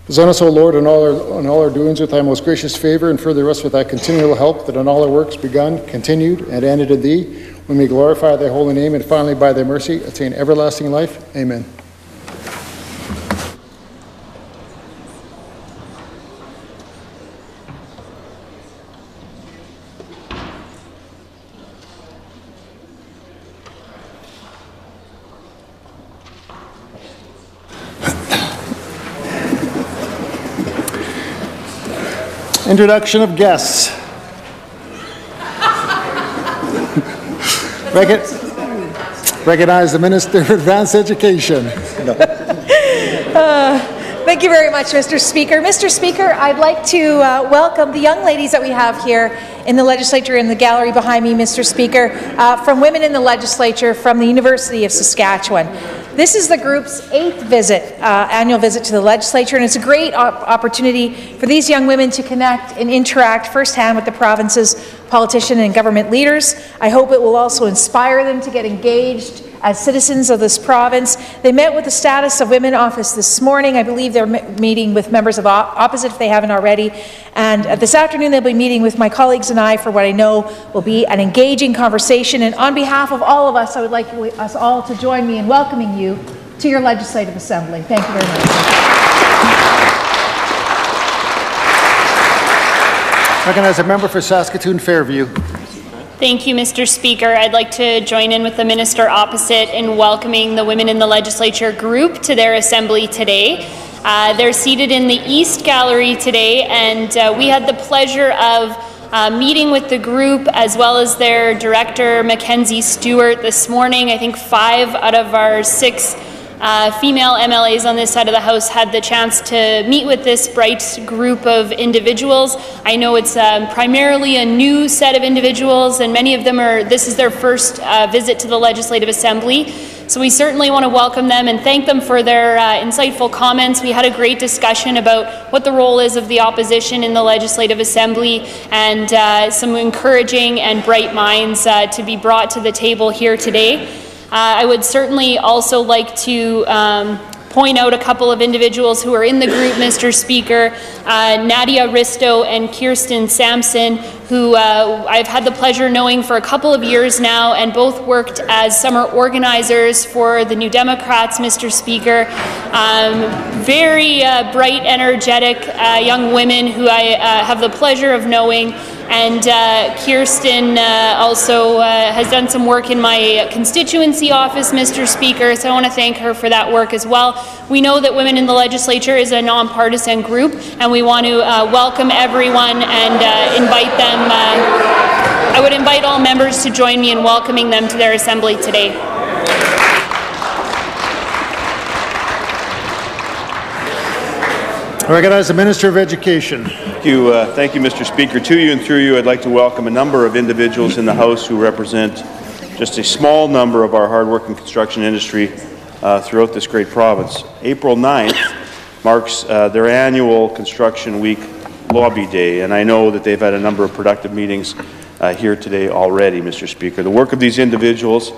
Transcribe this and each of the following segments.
Present us, O Lord, in all our doings with thy most gracious favor, and further us with thy continual help, that in all our works begun, continued, and ended in thee, we may glorify thy holy name, and finally by thy mercy attain everlasting life. Amen. Introduction of guests. Recognize the Minister of Advanced Education. Thank you very much, Mr. Speaker. Mr. Speaker, I'd like to welcome the young ladies that we have here in the legislature, in the gallery behind me, Mr. Speaker, from Women in the Legislature from the University of Saskatchewan. This is the group's 8th annual visit to the legislature, and it's a great opportunity for these young women to connect and interact firsthand with the province's politicians and government leaders. I hope it will also inspire them to get engaged as citizens of this province. They met with the Status of Women office this morning. I believe they're meeting with members of Opposite if they haven't already. And this afternoon they'll be meeting with my colleagues and I for what I know will be an engaging conversation. And on behalf of all of us, I would like us all to join me in welcoming you to your Legislative Assembly. Thank you very much. Recognize a member for Saskatoon Fairview. Thank you, Mr. Speaker. I'd like to join in with the Minister opposite in welcoming the Women in the Legislature group to their assembly today. They're seated in the East Gallery today, and we had the pleasure of meeting with the group as well as their director, Mackenzie Stewart, this morning. I think 5 out of our 6 female MLAs on this side of the House had the chance to meet with this bright group of individuals. I know it's primarily a new set of individuals, and many of them this is their first visit to the Legislative Assembly. So we certainly want to welcome them and thank them for their insightful comments. We had a great discussion about what the role is of the opposition in the Legislative Assembly, and some encouraging and bright minds to be brought to the table here today. I would certainly also like to point out a couple of individuals who are in the group, Mr. Speaker, Nadia Risto and Kirsten Sampson, who I've had the pleasure knowing for a couple of years now, and both worked as summer organizers for the New Democrats, Mr. Speaker. Very bright, energetic young women who I have the pleasure of knowing. And Kirsten also has done some work in my constituency office, Mr. Speaker, so I want to thank her for that work as well. We know that Women in the Legislature is a nonpartisan group, and we want to welcome everyone and invite them. I would invite all members to join me in welcoming them to their assembly today. I recognize the Minister of Education. Thank you, Mr. Speaker. To you and through you, I'd like to welcome a number of individuals in the House who represent just a small number of our hardworking construction industry throughout this great province. April 9th marks their annual Construction Week Lobby Day, and I know that they've had a number of productive meetings here today already, Mr. Speaker. The work of these individuals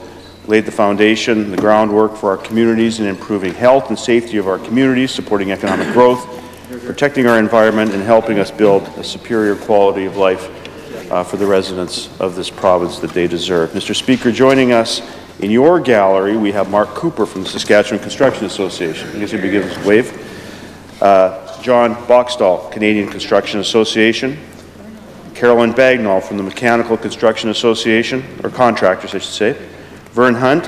laid the foundation, the groundwork for our communities in improving health and safety of our communities, supporting economic growth, protecting our environment, and helping us build a superior quality of life for the residents of this province that they deserve. Mr. Speaker, joining us in your gallery, we have Mark Cooper from the Saskatchewan Construction Association. I guess he'd be giving us a wave. John Boxstall, Canadian Construction Association. Carolyn Bagnall from the Mechanical Construction Association, or Contractors, I should say. Vern Hunt,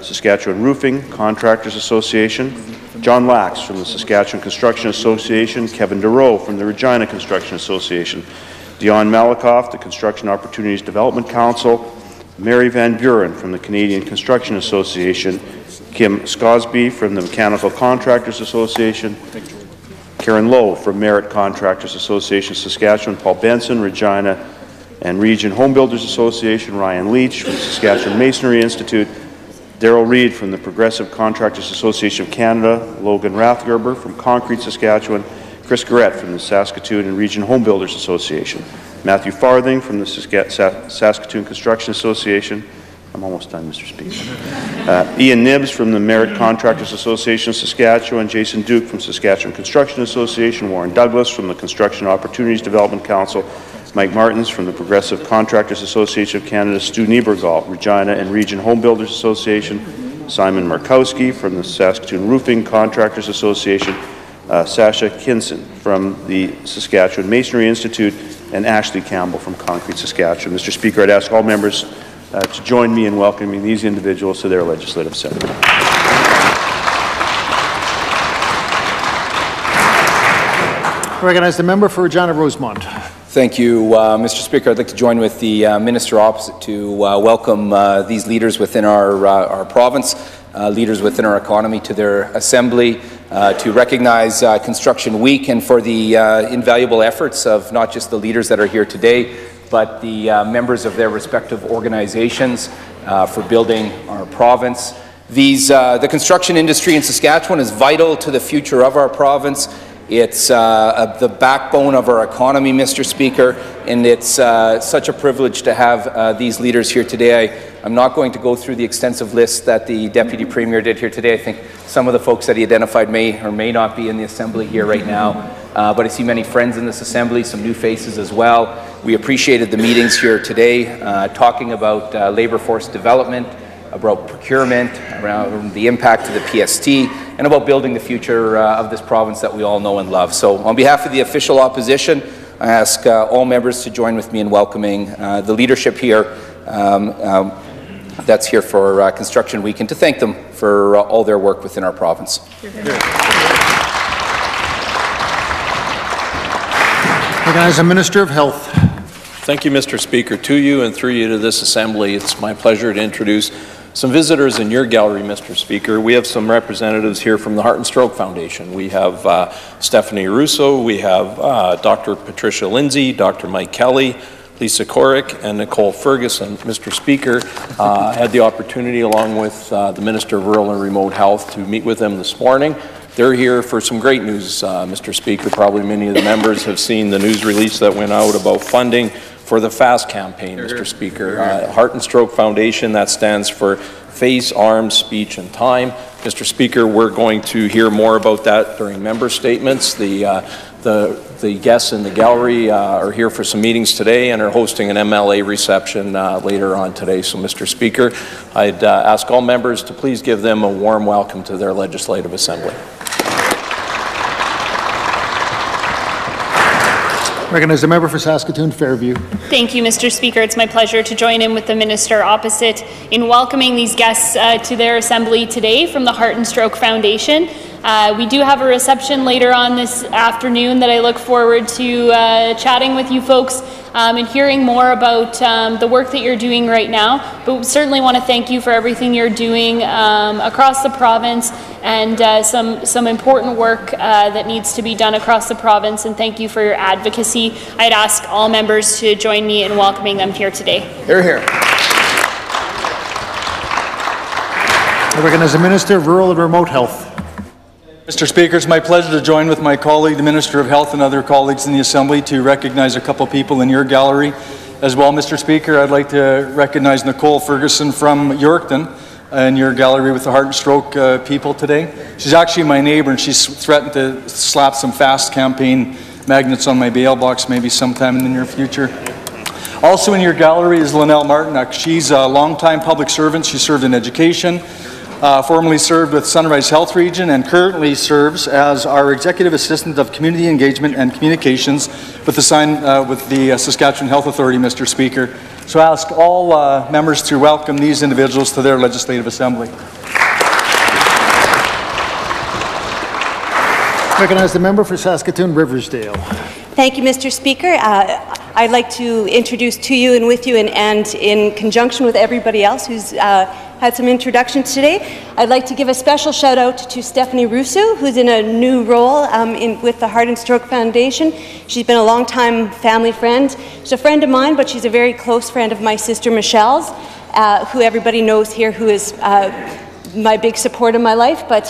Saskatchewan Roofing Contractors Association. John Lax from the Saskatchewan Construction Association, Kevin DeRoe from the Regina Construction Association, Dion Malikoff, the Construction Opportunities Development Council, Mary Van Buren from the Canadian Construction Association, Kim Scosby from the Mechanical Contractors Association, Karen Lowe from Merit Contractors Association, Saskatchewan, Paul Benson, Regina and Region Home Builders Association, Ryan Leach from the Saskatchewan Masonry Institute, Darrell Reed from the Progressive Contractors Association of Canada, Logan Rathgerber from Concrete, Saskatchewan, Chris Garrett from the Saskatoon and Region Home Builders Association, Matthew Farthing from the Saskatoon Construction Association, I'm almost done, Mr. Speaker. Ian Nibbs from the Merit Contractors Association of Saskatchewan, Jason Duke from Saskatchewan Construction Association, Warren Douglas from the Construction Opportunities Development Council, Mike Martins from the Progressive Contractors Association of Canada, Stu Niebergall, Regina and Region Home Builders Association, Simon Markowski from the Saskatoon Roofing Contractors Association, Sasha Kinson from the Saskatchewan Masonry Institute, and Ashley Campbell from Concrete Saskatchewan. Mr. Speaker, I'd ask all members to join me in welcoming these individuals to their legislative assembly. Recognize the member for Regina Rosemont. Thank you, Mr. Speaker. I'd like to join with the Minister opposite to welcome these leaders within our province, leaders within our economy to their assembly, to recognize Construction Week and for the invaluable efforts of not just the leaders that are here today, but the members of their respective organizations for building our province. The construction industry in Saskatchewan is vital to the future of our province. It's the backbone of our economy, Mr. Speaker, and it's such a privilege to have these leaders here today. I'm not going to go through the extensive list that the Deputy Premier did here today. I think some of the folks that he identified may or may not be in the Assembly here right now, but I see many friends in this Assembly, some new faces as well. We appreciated the meetings here today, talking about labour force development, about procurement, around the impact of the PST, and about building the future of this province that we all know and love. So on behalf of the official opposition, I ask all members to join with me in welcoming the leadership here that's here for Construction Week, and to thank them for all their work within our province. Recognize the Minister of Health. Thank you, Mr. Speaker. To you and through you to this Assembly, it's my pleasure to introduce some visitors in your gallery, Mr. Speaker. We have some representatives here from the Heart and Stroke Foundation. We have Stephanie Russo, we have Dr. Patricia Lindsay, Dr. Mike Kelly, Lisa Korick, and Nicole Ferguson. Mr. Speaker, I had the opportunity, along with the Minister of Rural and Remote Health, to meet with them this morning. They're here for some great news, Mr. Speaker. Probably many of the members have seen the news release that went out about funding for the FAST campaign, Mr. Speaker. Heart and Stroke Foundation, that stands for Face, Arms, Speech and Time. Mr. Speaker, we're going to hear more about that during member statements. The guests in the gallery are here for some meetings today and are hosting an MLA reception later on today. So, Mr. Speaker, I'd ask all members to please give them a warm welcome to their Legislative Assembly. Recognize the member for Saskatoon Fairview. Thank you, Mr. Speaker. It's my pleasure to join in with the Minister opposite in welcoming these guests to their Assembly today from the Heart and Stroke Foundation. We do have a reception later on this afternoon that I look forward to chatting with you folks and hearing more about the work that you're doing right now. But we certainly want to thank you for everything you're doing across the province, and some important work that needs to be done across the province, and thank you for your advocacy. I'd ask all members to join me in welcoming them here today. Hear, hear. I recognize the Minister of Rural and Remote Health. Mr. Speaker, it's my pleasure to join with my colleague, the Minister of Health, and other colleagues in the Assembly to recognize a couple people in your gallery as well. Mr. Speaker, I'd like to recognize Nicole Ferguson from Yorkton in your gallery with the Heart and Stroke people today. She's actually my neighbor, and she's threatened to slap some FAST campaign magnets on my bail box maybe sometime in the near future. Also in your gallery is Linnell Martinuck. She's a longtime public servant. She served in education, formerly served with Sunrise Health Region, and currently serves as our Executive Assistant of Community Engagement and Communications with the Saskatchewan Health Authority, Mr. Speaker. So I ask all members to welcome these individuals to their Legislative Assembly. Recognize the member for Saskatoon Riversdale. Thank you, Mr. Speaker. I'd like to introduce to you and with you, and in conjunction with everybody else who's had some introductions today, I'd like to give a special shout out to Stephanie Russo, who's in a new role with the Heart and Stroke Foundation. She's been a long-time family friend. She's a friend of mine, but she's a very close friend of my sister Michelle's, who everybody knows here, who is my big support in my life. But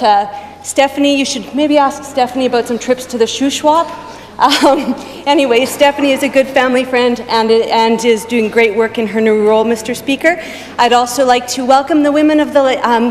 Stephanie, you should maybe ask Stephanie about some trips to the shoe swap. Anyway, Stephanie is a good family friend and is doing great work in her new role, Mr. Speaker. I'd also like to welcome the women of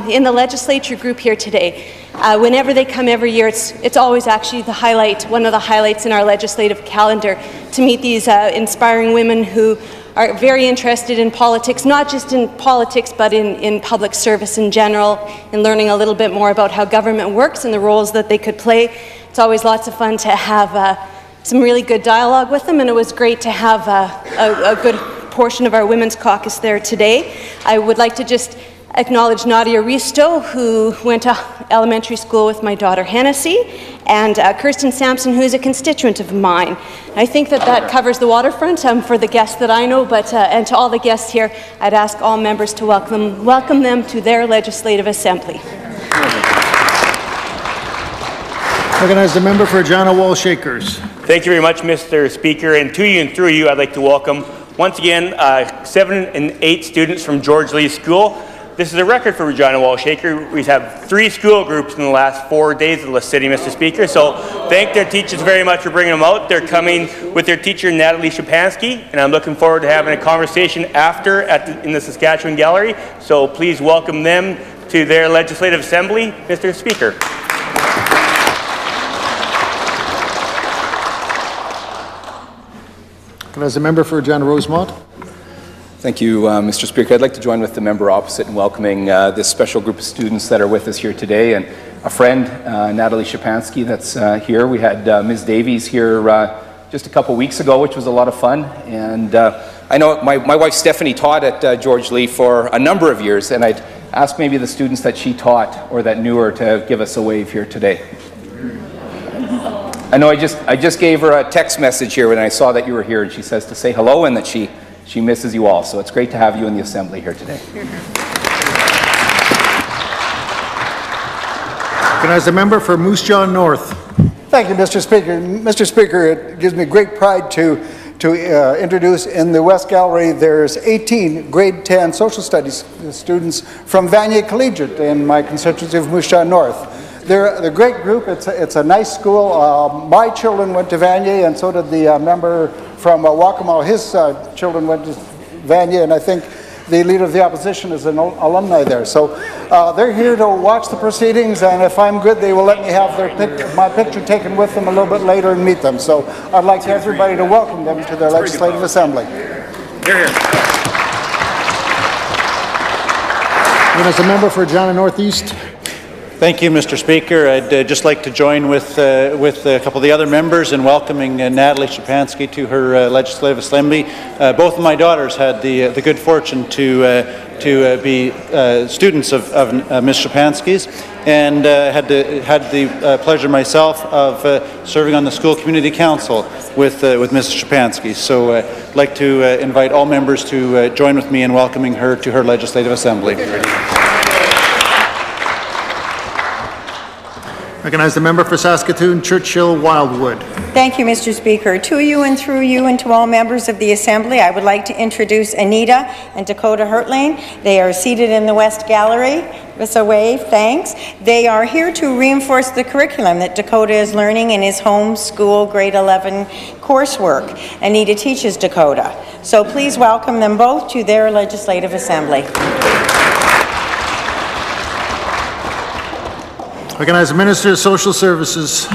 in the legislature group here today. Whenever they come every year, it's always actually one of the highlights in our legislative calendar to meet these inspiring women who are very interested in politics, not just in politics, but in public service in general, and learning a little bit more about how government works and the roles that they could play. It's always lots of fun to have some really good dialogue with them, and it was great to have a good portion of our Women's Caucus there today. I would like to just acknowledge Nadia Risto, who went to elementary school with my daughter Hennessy, and Kirsten Sampson, who is a constituent of mine. I think that covers the waterfront for the guests that I know, but and to all the guests here, I'd ask all members to welcome them to their Legislative Assembly. Recognize the member for Regina Wall-Shakers. Thank you very much, Mr. Speaker, and to you and through you, I'd like to welcome once again 7 and 8 students from George Lee School. This is a record for Regina Wall-Shaker. We have 3 school groups in the last 4 days of the city, Mr. Speaker. So thank their teachers very much for bringing them out. They're coming with their teacher, Natalie Shapansky, and I'm looking forward to having a conversation after in the Saskatchewan Gallery. So please welcome them to their Legislative Assembly, Mr. Speaker. As a member for Regina Rosemont. Thank you, Mr. Speaker. I'd like to join with the member opposite in welcoming this special group of students that are with us here today, and a friend, Natalie Shapansky, that's here. We had Ms. Davies here just a couple weeks ago, which was a lot of fun. And I know my wife Stephanie taught at George Lee for a number of years, and I'd ask maybe the students that she taught or that knew her to give us a wave here today. I know I just gave her a text message here when I saw that you were here, and she says to say hello and that she misses you all. So it's great to have you in the Assembly here today. Recognize the member for Moose Jaw North. Thank you, Mr. Speaker. Mr. Speaker, it gives me great pride to introduce in the West Gallery, there's 18 grade 10 social studies students from Vanier Collegiate in my constituency of Moose Jaw North. They're a great group. It's a nice school. My children went to Vanier, and so did the member from Waccamaw. His children went to Vanier, and I think the Leader of the Opposition is an alumni there. So they're here to watch the proceedings, and if I'm good, they will let me have my picture taken with them a little bit later and meet them. So I'd like everybody to welcome them to their Legislative Assembly. Here, here. And as a member for Regina Northeast. Thank you, Mr. Speaker. I'd just like to join with a couple of the other members in welcoming Natalie Shapansky to her Legislative Assembly. Both of my daughters had the good fortune to be students of Ms. Shapansky's, and had the pleasure myself of serving on the School Community Council with Mrs. Shapansky. So I'd like to invite all members to join with me in welcoming her to her Legislative Assembly. Recognize the member for Saskatoon, Churchill Wildwood. Thank you, Mr. Speaker. To you and through you and to all members of the Assembly, I would like to introduce Anita and Dakota Hertling. They are seated in the West Gallery. With a wave, thanks. They are here to reinforce the curriculum that Dakota is learning in his home school grade 11 coursework. Anita teaches Dakota. So please welcome them both to their Legislative Assembly. Recognize the Minister of Social Services.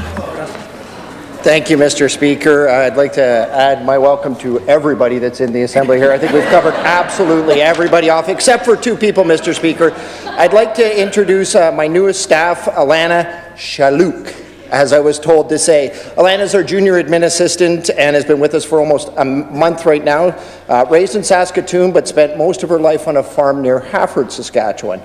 Thank you, Mr. Speaker. I'd like to add my welcome to everybody that's in the Assembly here. I think we've covered absolutely everybody off, except for 2 people, Mr. Speaker. I'd like to introduce my newest staff, Alana Chalouk, as I was told to say. Alana's our junior admin assistant and has been with us for almost a month right now. Raised in Saskatoon, but spent most of her life on a farm near Hafford, Saskatchewan.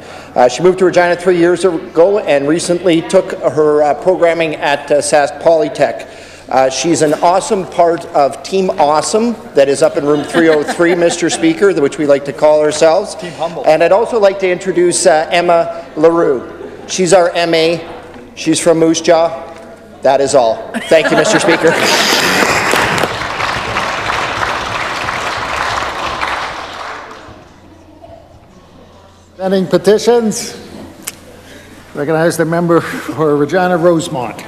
She moved to Regina 3 years ago and recently took her programming at Sask Polytech. She's an awesome part of Team Awesome that is up in room 303, Mr. Speaker, which we like to call ourselves. Team Humble. And I'd also like to introduce Emma LaRue. She's our MA. She's from Moose Jaw. That is all. Thank you, Mr. Speaker. Pending petitions. Recognize the member for Regina Rosemont.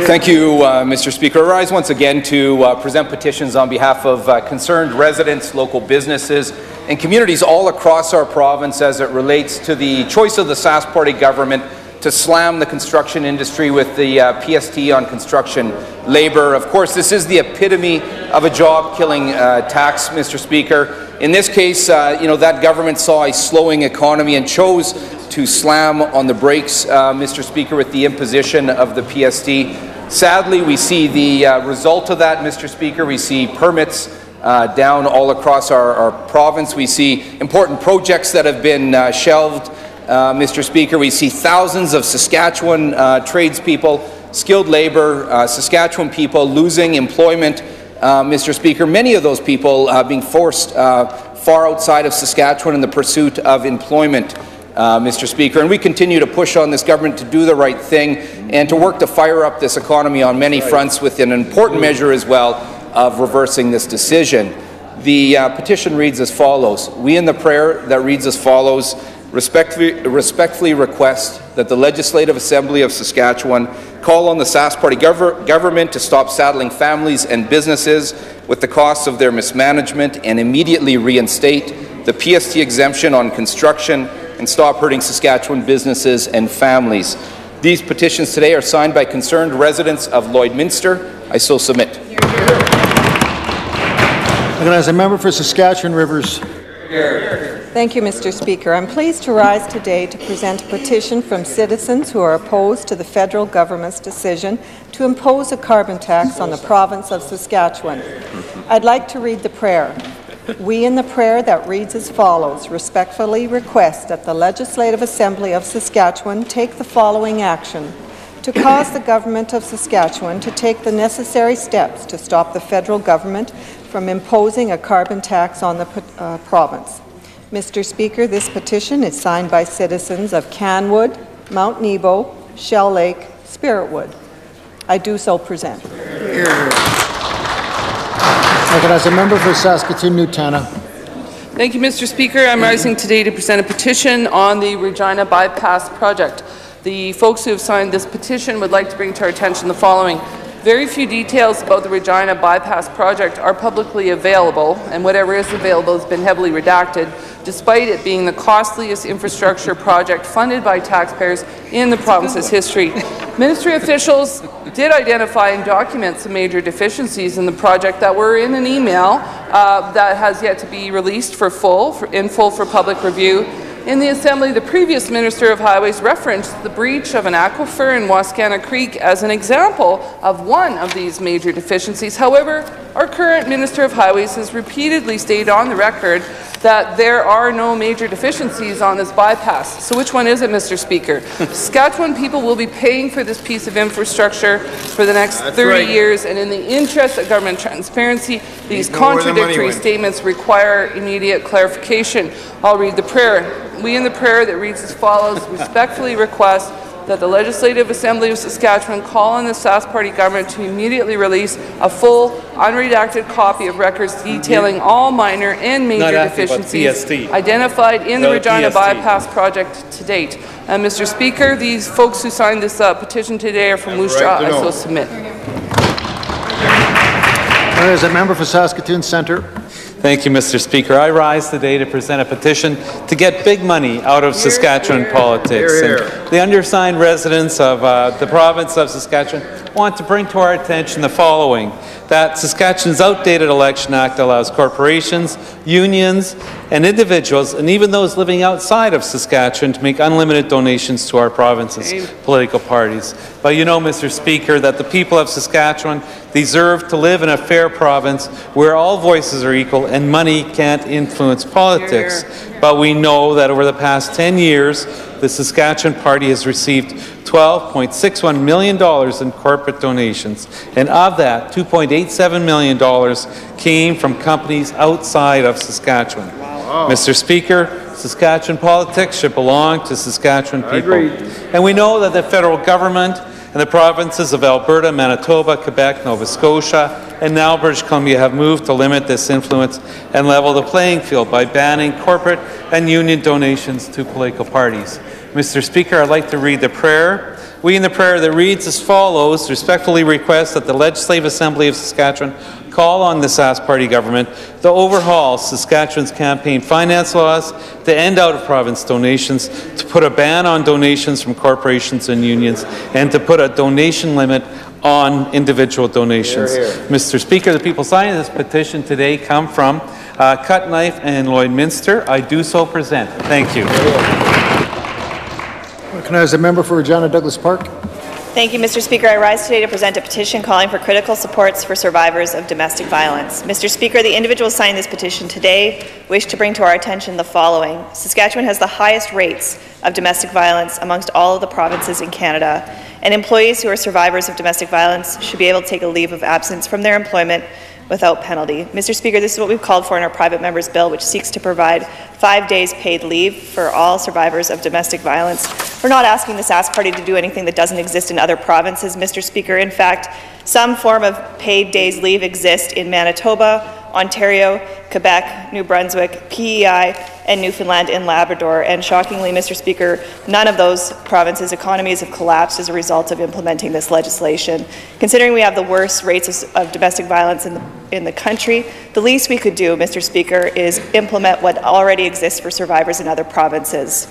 Thank you, Mr. Speaker. I rise once again to present petitions on behalf of concerned residents, local businesses, and communities all across our province as it relates to the choice of the Sask Party government to slam the construction industry with the PST on construction labour. Of course, this is the epitome of a job-killing tax, Mr. Speaker. In this case, that government saw a slowing economy and chose to slam on the brakes, Mr. Speaker, with the imposition of the PST. Sadly, we see the result of that, Mr. Speaker. We see permits down all across our province. We see important projects that have been shelved, Mr. Speaker. We see thousands of Saskatchewan tradespeople, skilled labour, Saskatchewan people losing employment, Mr. Speaker. Many of those people being forced far outside of Saskatchewan in the pursuit of employment, Mr. Speaker. And we continue to push on this government to do the right thing and to work to fire up this economy on many fronts, with an important measure as well of reversing this decision. The petition reads as follows. We in the prayer that reads as follows: respectfully request that the Legislative Assembly of Saskatchewan call on the Sask Party government to stop saddling families and businesses with the costs of their mismanagement and immediately reinstate the PST exemption on construction and stop hurting Saskatchewan businesses and families. These petitions today are signed by concerned residents of Lloydminster. I so submit. As a member for Saskatchewan Rivers. Thank you, Mr. Speaker. I'm pleased to rise today to present a petition from citizens who are opposed to the federal government's decision to impose a carbon tax on the province of Saskatchewan. I'd like to read the prayer. We in the prayer that reads as follows: respectfully request that the Legislative Assembly of Saskatchewan take the following action: to cause the government of Saskatchewan to take the necessary steps to stop the federal government from imposing a carbon tax on the province. Mr. Speaker, this petition is signed by citizens of Canwood, Mount Nebo, Shell Lake, Spiritwood. I do so present. As a member for Saskatoon-Newtana. Thank you, Mr. Speaker. I'm rising today to present a petition on the Regina Bypass project. The folks who have signed this petition would like to bring to our attention the following. Very few details about the Regina Bypass project are publicly available, and whatever is available has been heavily redacted, despite it being the costliest infrastructure project funded by taxpayers in the province's history. Ministry officials did identify and document some major deficiencies in the project that were in an email that has yet to be released in full for public review. In the Assembly, the previous Minister of Highways referenced the breach of an aquifer in Wascana Creek as an example of one of these major deficiencies. However, our current Minister of Highways has repeatedly stated on the record that there are no major deficiencies on this bypass. So which one is it, Mr. Speaker? Saskatchewan people will be paying for this piece of infrastructure for the next 30 years, and in the interest of government transparency, these contradictory statements require immediate clarification. I'll read the prayer. We in the prayer that reads as follows: respectfully request that the Legislative Assembly of Saskatchewan call on the Sask Party government to immediately release a full, unredacted copy of records detailing all minor and major deficiencies identified in the Regina Bypass project to date. And Mr. Speaker, these folks who signed this petition today are from Moose Jaw. I so submit. As a member for Saskatoon Centre. Thank you, Mr. Speaker. I rise today to present a petition to get big money out of Saskatchewan politics. And the undersigned residents of the province of Saskatchewan want to bring to our attention the following: that Saskatchewan's outdated Election Act allows corporations, unions, and individuals, and even those living outside of Saskatchewan, to make unlimited donations to our province's political parties. But you know, Mr. Speaker, that the people of Saskatchewan deserve to live in a fair province where all voices are equal and money can't influence politics. But we know that over the past 10 years, the Saskatchewan Party has received $12.61 million in corporate donations, and of that, $2.87 million came from companies outside of Saskatchewan. Wow. Mr. Speaker, Saskatchewan politics should belong to Saskatchewan people. And we know that the federal government and the provinces of Alberta, Manitoba, Quebec, Nova Scotia, and now British Columbia have moved to limit this influence and level the playing field by banning corporate and union donations to political parties. Mr. Speaker, I'd like to read the prayer. We in the prayer that reads as follows, respectfully request that the Legislative Assembly of Saskatchewan call on the Sask Party government to overhaul Saskatchewan's campaign finance laws, to end out-of-province donations, to put a ban on donations from corporations and unions, and to put a donation limit on individual donations. Hear, hear. Mr. Speaker, the people signing this petition today come from Cut Knife and Lloydminster. I do so present. Thank you. Recognize the member for Regina Douglas Park. Thank you, Mr. Speaker. I rise today to present a petition calling for critical supports for survivors of domestic violence. Mr. Speaker, the individuals signing this petition today wish to bring to our attention the following. Saskatchewan has the highest rates of domestic violence amongst all of the provinces in Canada, and employees who are survivors of domestic violence should be able to take a leave of absence from their employment without penalty. Mr. Speaker, this is what we've called for in our private member's bill, which seeks to provide 5 days paid leave for all survivors of domestic violence. We're not asking the Sask Party to do anything that doesn't exist in other provinces, Mr. Speaker. In fact, some form of paid days leave exists in Manitoba, Ontario, Quebec, New Brunswick, PEI, and Newfoundland and Labrador. And shockingly, Mr. Speaker, none of those provinces' economies have collapsed as a result of implementing this legislation. Considering we have the worst rates of domestic violence in the country, the least we could do, Mr. Speaker, is implement what already exists for survivors in other provinces.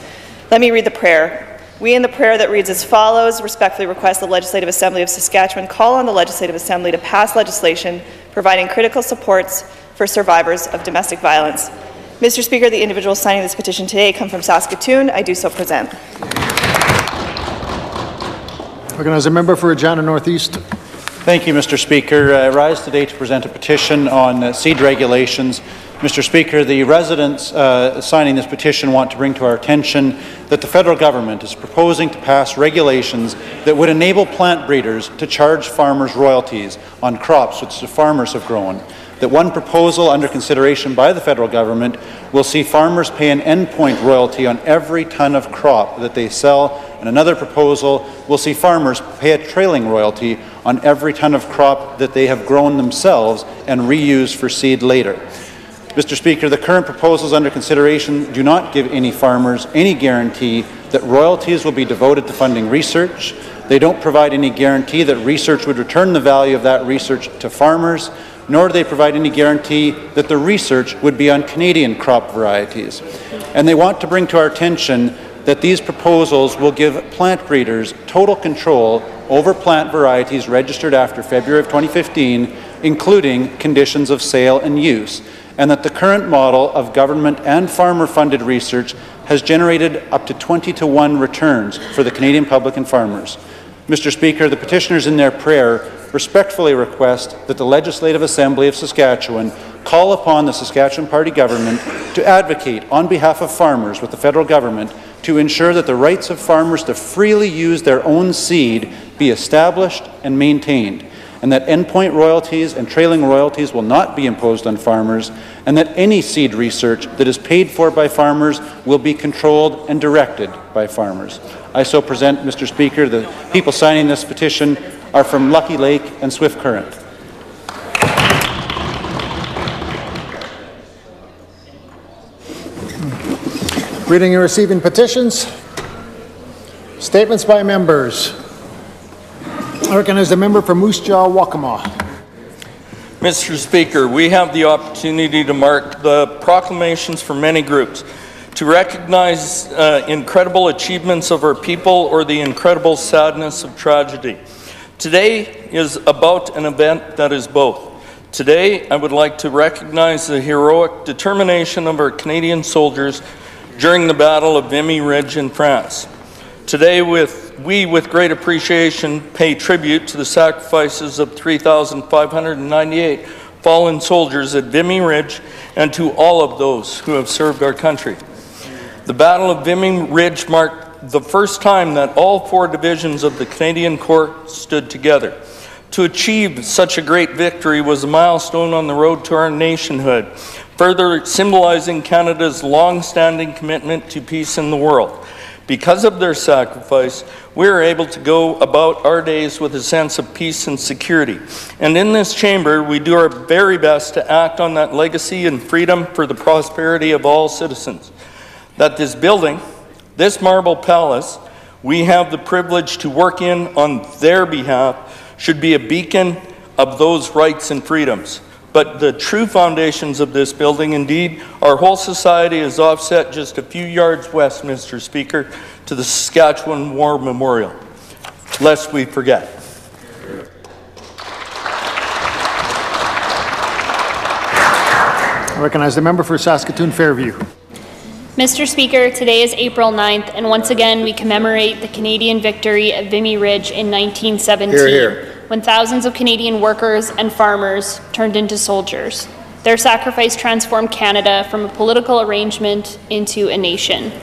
Let me read the prayer. We in the prayer that reads as follows, respectfully request the Legislative Assembly of Saskatchewan call on the Legislative Assembly to pass legislation providing critical supports for survivors of domestic violence. Mr. Speaker, the individuals signing this petition today come from Saskatoon. I do so present. Recognize the member for Regina Northeast. Thank you, Mr. Speaker. I rise today to present a petition on seed regulations. Mr. Speaker, the residents signing this petition want to bring to our attention that the federal government is proposing to pass regulations that would enable plant breeders to charge farmers royalties on crops which the farmers have grown. That one proposal under consideration by the federal government will see farmers pay an endpoint royalty on every ton of crop that they sell, and another proposal will see farmers pay a trailing royalty on every ton of crop that they have grown themselves and reused for seed later. Mr. Speaker, the current proposals under consideration do not give any farmers any guarantee that royalties will be devoted to funding research. They don't provide any guarantee that research would return the value of that research to farmers, nor do they provide any guarantee that the research would be on Canadian crop varieties. And they want to bring to our attention that these proposals will give plant breeders total control over plant varieties registered after February of 2015, including conditions of sale and use, and that the current model of government and farmer-funded research has generated up to 20-to-1 returns for the Canadian public and farmers. Mr. Speaker, the petitioners in their prayer respectfully request that the Legislative Assembly of Saskatchewan call upon the Saskatchewan Party government to advocate on behalf of farmers with the federal government to ensure that the rights of farmers to freely use their own seed be established and maintained, and that endpoint royalties and trailing royalties will not be imposed on farmers, and that any seed research that is paid for by farmers will be controlled and directed by farmers. I so present, Mr. Speaker. The people signing this petition are from Lucky Lake and Swift Current. Reading and receiving petitions. Statements by members. I recognize the member for Moose Jaw, Waccamaw. Mr. Speaker, we have the opportunity to mark the proclamations for many groups, to recognize incredible achievements of our people or the incredible sadness of tragedy. Today is about an event that is both. Today, I would like to recognize the heroic determination of our Canadian soldiers during the Battle of Vimy Ridge in France. Today, we with great appreciation pay tribute to the sacrifices of 3,598 fallen soldiers at Vimy Ridge and to all of those who have served our country. The Battle of Vimy Ridge marked the first time that all 4 divisions of the Canadian Corps stood together. To achieve such a great victory was a milestone on the road to our nationhood, further symbolizing Canada's long-standing commitment to peace in the world. Because of their sacrifice, we are able to go about our days with a sense of peace and security. And in this chamber, we do our very best to act on that legacy and freedom for the prosperity of all citizens. That this building This marble palace we have the privilege to work in on their behalf should be a beacon of those rights and freedoms. But the true foundations of this building, indeed, our whole society is offset just a few yards west, Mr. Speaker, to the Saskatchewan War Memorial, lest we forget. I recognize the member for Saskatoon Fairview. Mr. Speaker, today is April 9th, and once again we commemorate the Canadian victory at Vimy Ridge in 1917, Hear, hear. when thousands of Canadian workers and farmers turned into soldiers. Their sacrifice transformed Canada from a political arrangement into a nation.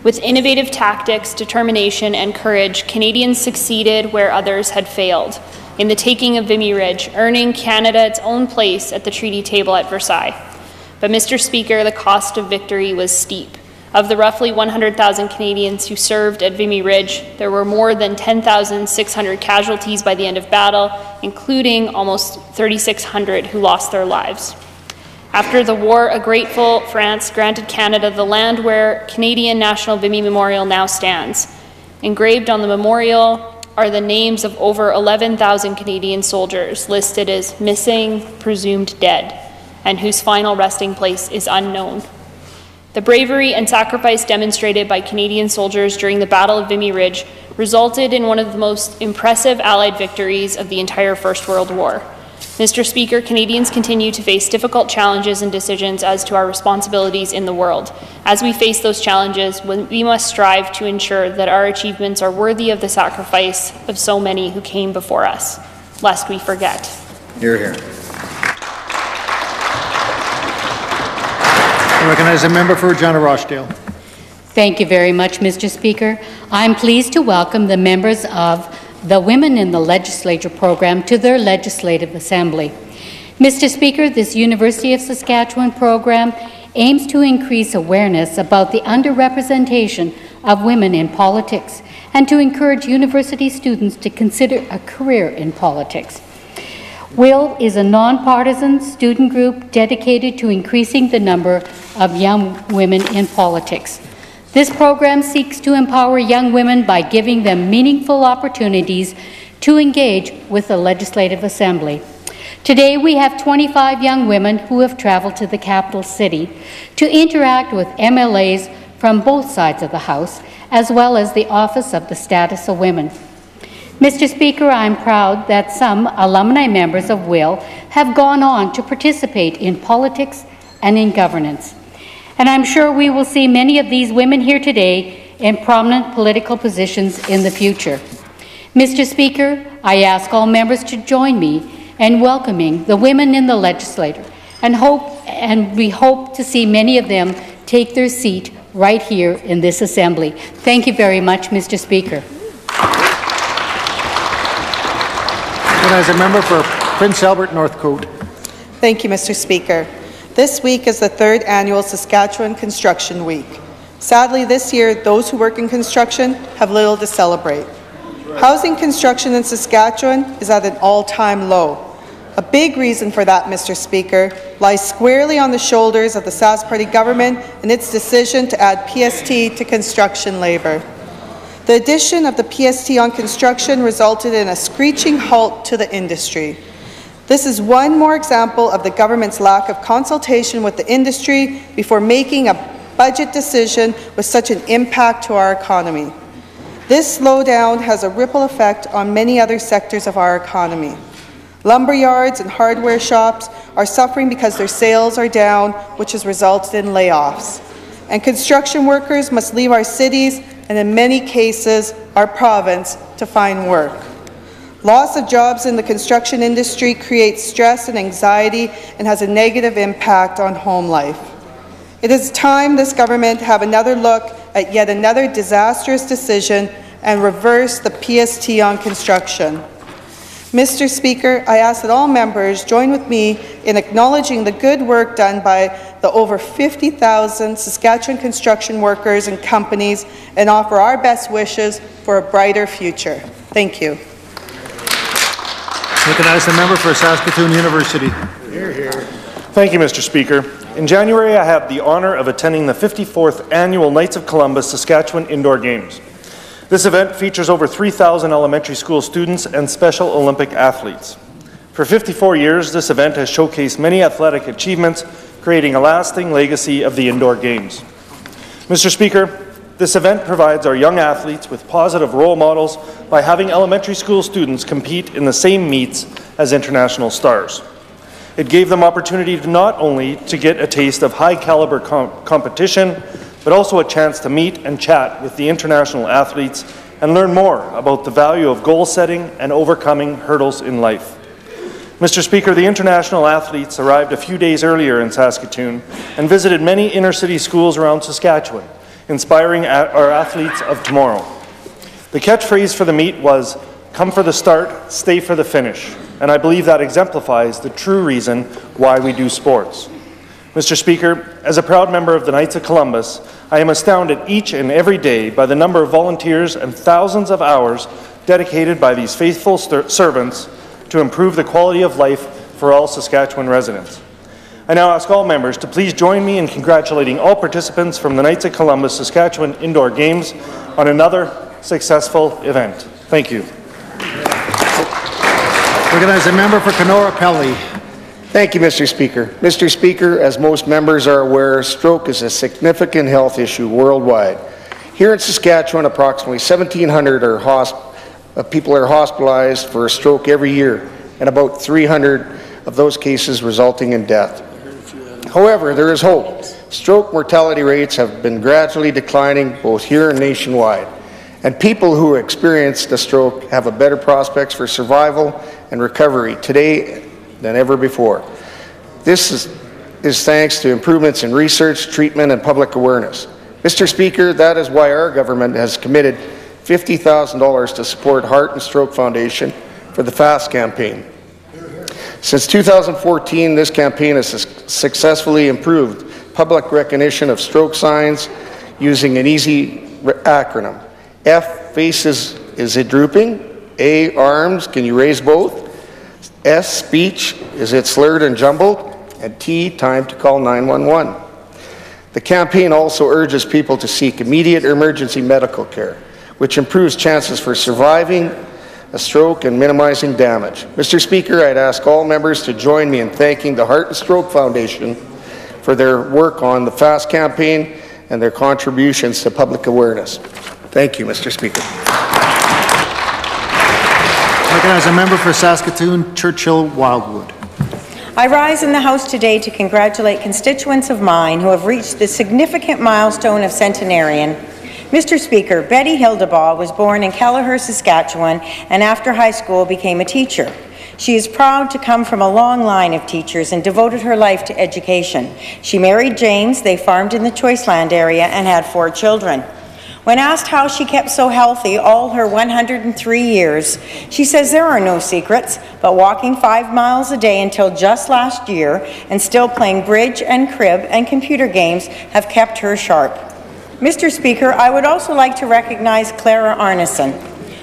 With innovative tactics, determination, and courage, Canadians succeeded where others had failed, in the taking of Vimy Ridge, earning Canada its own place at the treaty table at Versailles. But, Mr. Speaker, the cost of victory was steep. Of the roughly 100,000 Canadians who served at Vimy Ridge, there were more than 10,600 casualties by the end of battle, including almost 3,600 who lost their lives. After the war, a grateful France granted Canada the land where Canadian National Vimy Memorial now stands. Engraved on the memorial are the names of over 11,000 Canadian soldiers listed as missing, presumed dead, and whose final resting place is unknown. The bravery and sacrifice demonstrated by Canadian soldiers during the Battle of Vimy Ridge resulted in one of the most impressive Allied victories of the entire First World War. Mr. Speaker, Canadians continue to face difficult challenges and decisions as to our responsibilities in the world. As we face those challenges, we must strive to ensure that our achievements are worthy of the sacrifice of so many who came before us, lest we forget. Hear, hear. I recognize the member for Regina-Rochdale. Thank you very much, Mr. Speaker. I'm pleased to welcome the members of the Women in the Legislature program to their Legislative Assembly. Mr. Speaker, this University of Saskatchewan program aims to increase awareness about the underrepresentation of women in politics and to encourage university students to consider a career in politics. WIL is a nonpartisan student group dedicated to increasing the number of young women in politics. This program seeks to empower young women by giving them meaningful opportunities to engage with the Legislative Assembly. Today, we have 25 young women who have traveled to the capital city to interact with MLAs from both sides of the House, as well as the Office of the Status of Women. Mr. Speaker, I'm proud that some alumni members of WIL have gone on to participate in politics and in governance. And I'm sure we will see many of these women here today in prominent political positions in the future. Mr. Speaker, I ask all members to join me in welcoming the women in the legislature, and we hope to see many of them take their seat right here in this assembly. Thank you very much, Mr. Speaker. As a member for Prince Albert Northcote. Thank you, Mr. Speaker. This week is the third annual Saskatchewan Construction Week. Sadly, this year, those who work in construction have little to celebrate. Housing construction in Saskatchewan is at an all-time low. A big reason for that, Mr. Speaker, lies squarely on the shoulders of the Sask Party government and its decision to add PST to construction labour. The addition of the PST on construction resulted in a screeching halt to the industry. This is one more example of the government's lack of consultation with the industry before making a budget decision with such an impact to our economy. This slowdown has a ripple effect on many other sectors of our economy. Lumber yards and hardware shops are suffering because their sales are down, which has resulted in layoffs. And construction workers must leave our cities and in many cases, our province, to find work. Loss of jobs in the construction industry creates stress and anxiety and has a negative impact on home life. It is time this government have another look at yet another disastrous decision and reverse the PST on construction. Mr. Speaker, I ask that all members join with me in acknowledging the good work done by the over 50,000 Saskatchewan construction workers and companies and offer our best wishes for a brighter future. Thank you. Recognize the member for Saskatoon University. Thank you, Mr. Speaker. In January, I had the honour of attending the 54th Annual Knights of Columbus Saskatchewan Indoor Games. This event features over 3,000 elementary school students and Special Olympic athletes. For 54 years, this event has showcased many athletic achievements, creating a lasting legacy of the indoor games. Mr. Speaker, this event provides our young athletes with positive role models by having elementary school students compete in the same meets as international stars. It gave them opportunity to not only to get a taste of high-caliber competition, but also a chance to meet and chat with the international athletes and learn more about the value of goal setting and overcoming hurdles in life. Mr. Speaker, the international athletes arrived a few days earlier in Saskatoon and visited many inner-city schools around Saskatchewan, inspiring our athletes of tomorrow. The catchphrase for the meet was, "Come for the start, stay for the finish," and I believe that exemplifies the true reason why we do sports. Mr. Speaker, as a proud member of the Knights of Columbus, I am astounded each and every day by the number of volunteers and thousands of hours dedicated by these faithful servants to improve the quality of life for all Saskatchewan residents. I now ask all members to please join me in congratulating all participants from the Knights of Columbus Saskatchewan Indoor Games on another successful event. Thank you. Recognize a member for Kenora-Pelly. Thank you, Mr. Speaker. Mr. Speaker, as most members are aware, stroke is a significant health issue worldwide. Here in Saskatchewan, approximately 1,700 people are hospitalized for a stroke every year, and about 300 of those cases resulting in death. However, there is hope. Stroke mortality rates have been gradually declining both here and nationwide, and people who experienced a stroke have a better prospects for survival and recovery today than ever before. This is thanks to improvements in research, treatment, and public awareness. Mr. Speaker, that is why our government has committed $50,000 to support Heart and Stroke Foundation for the FAST campaign. Since 2014, this campaign has successfully improved public recognition of stroke signs using an easy acronym. F, faces, is it drooping? A, arms, can you raise both? S, speech, is it slurred and jumbled? And T, time to call 911. The campaign also urges people to seek immediate emergency medical care, which improves chances for surviving a stroke and minimizing damage. Mr. Speaker, I'd ask all members to join me in thanking the Heart and Stroke Foundation for their work on the FAST campaign and their contributions to public awareness. Thank you, Mr. Speaker. Recognize a member for Saskatoon, Churchill-Wildwood. I rise in the House today to congratulate constituents of mine who have reached the significant milestone of centenarian. Mr. Speaker, Betty Hildebaugh was born in Kelleher, Saskatchewan, and after high school became a teacher. She is proud to come from a long line of teachers and devoted her life to education. She married James, they farmed in the Choiceland area, and had 4 children. When asked how she kept so healthy all her 103 years, she says there are no secrets, but walking 5 miles a day until just last year and still playing bridge and crib and computer games have kept her sharp. Mr. Speaker, I would also like to recognize Clara Arneson.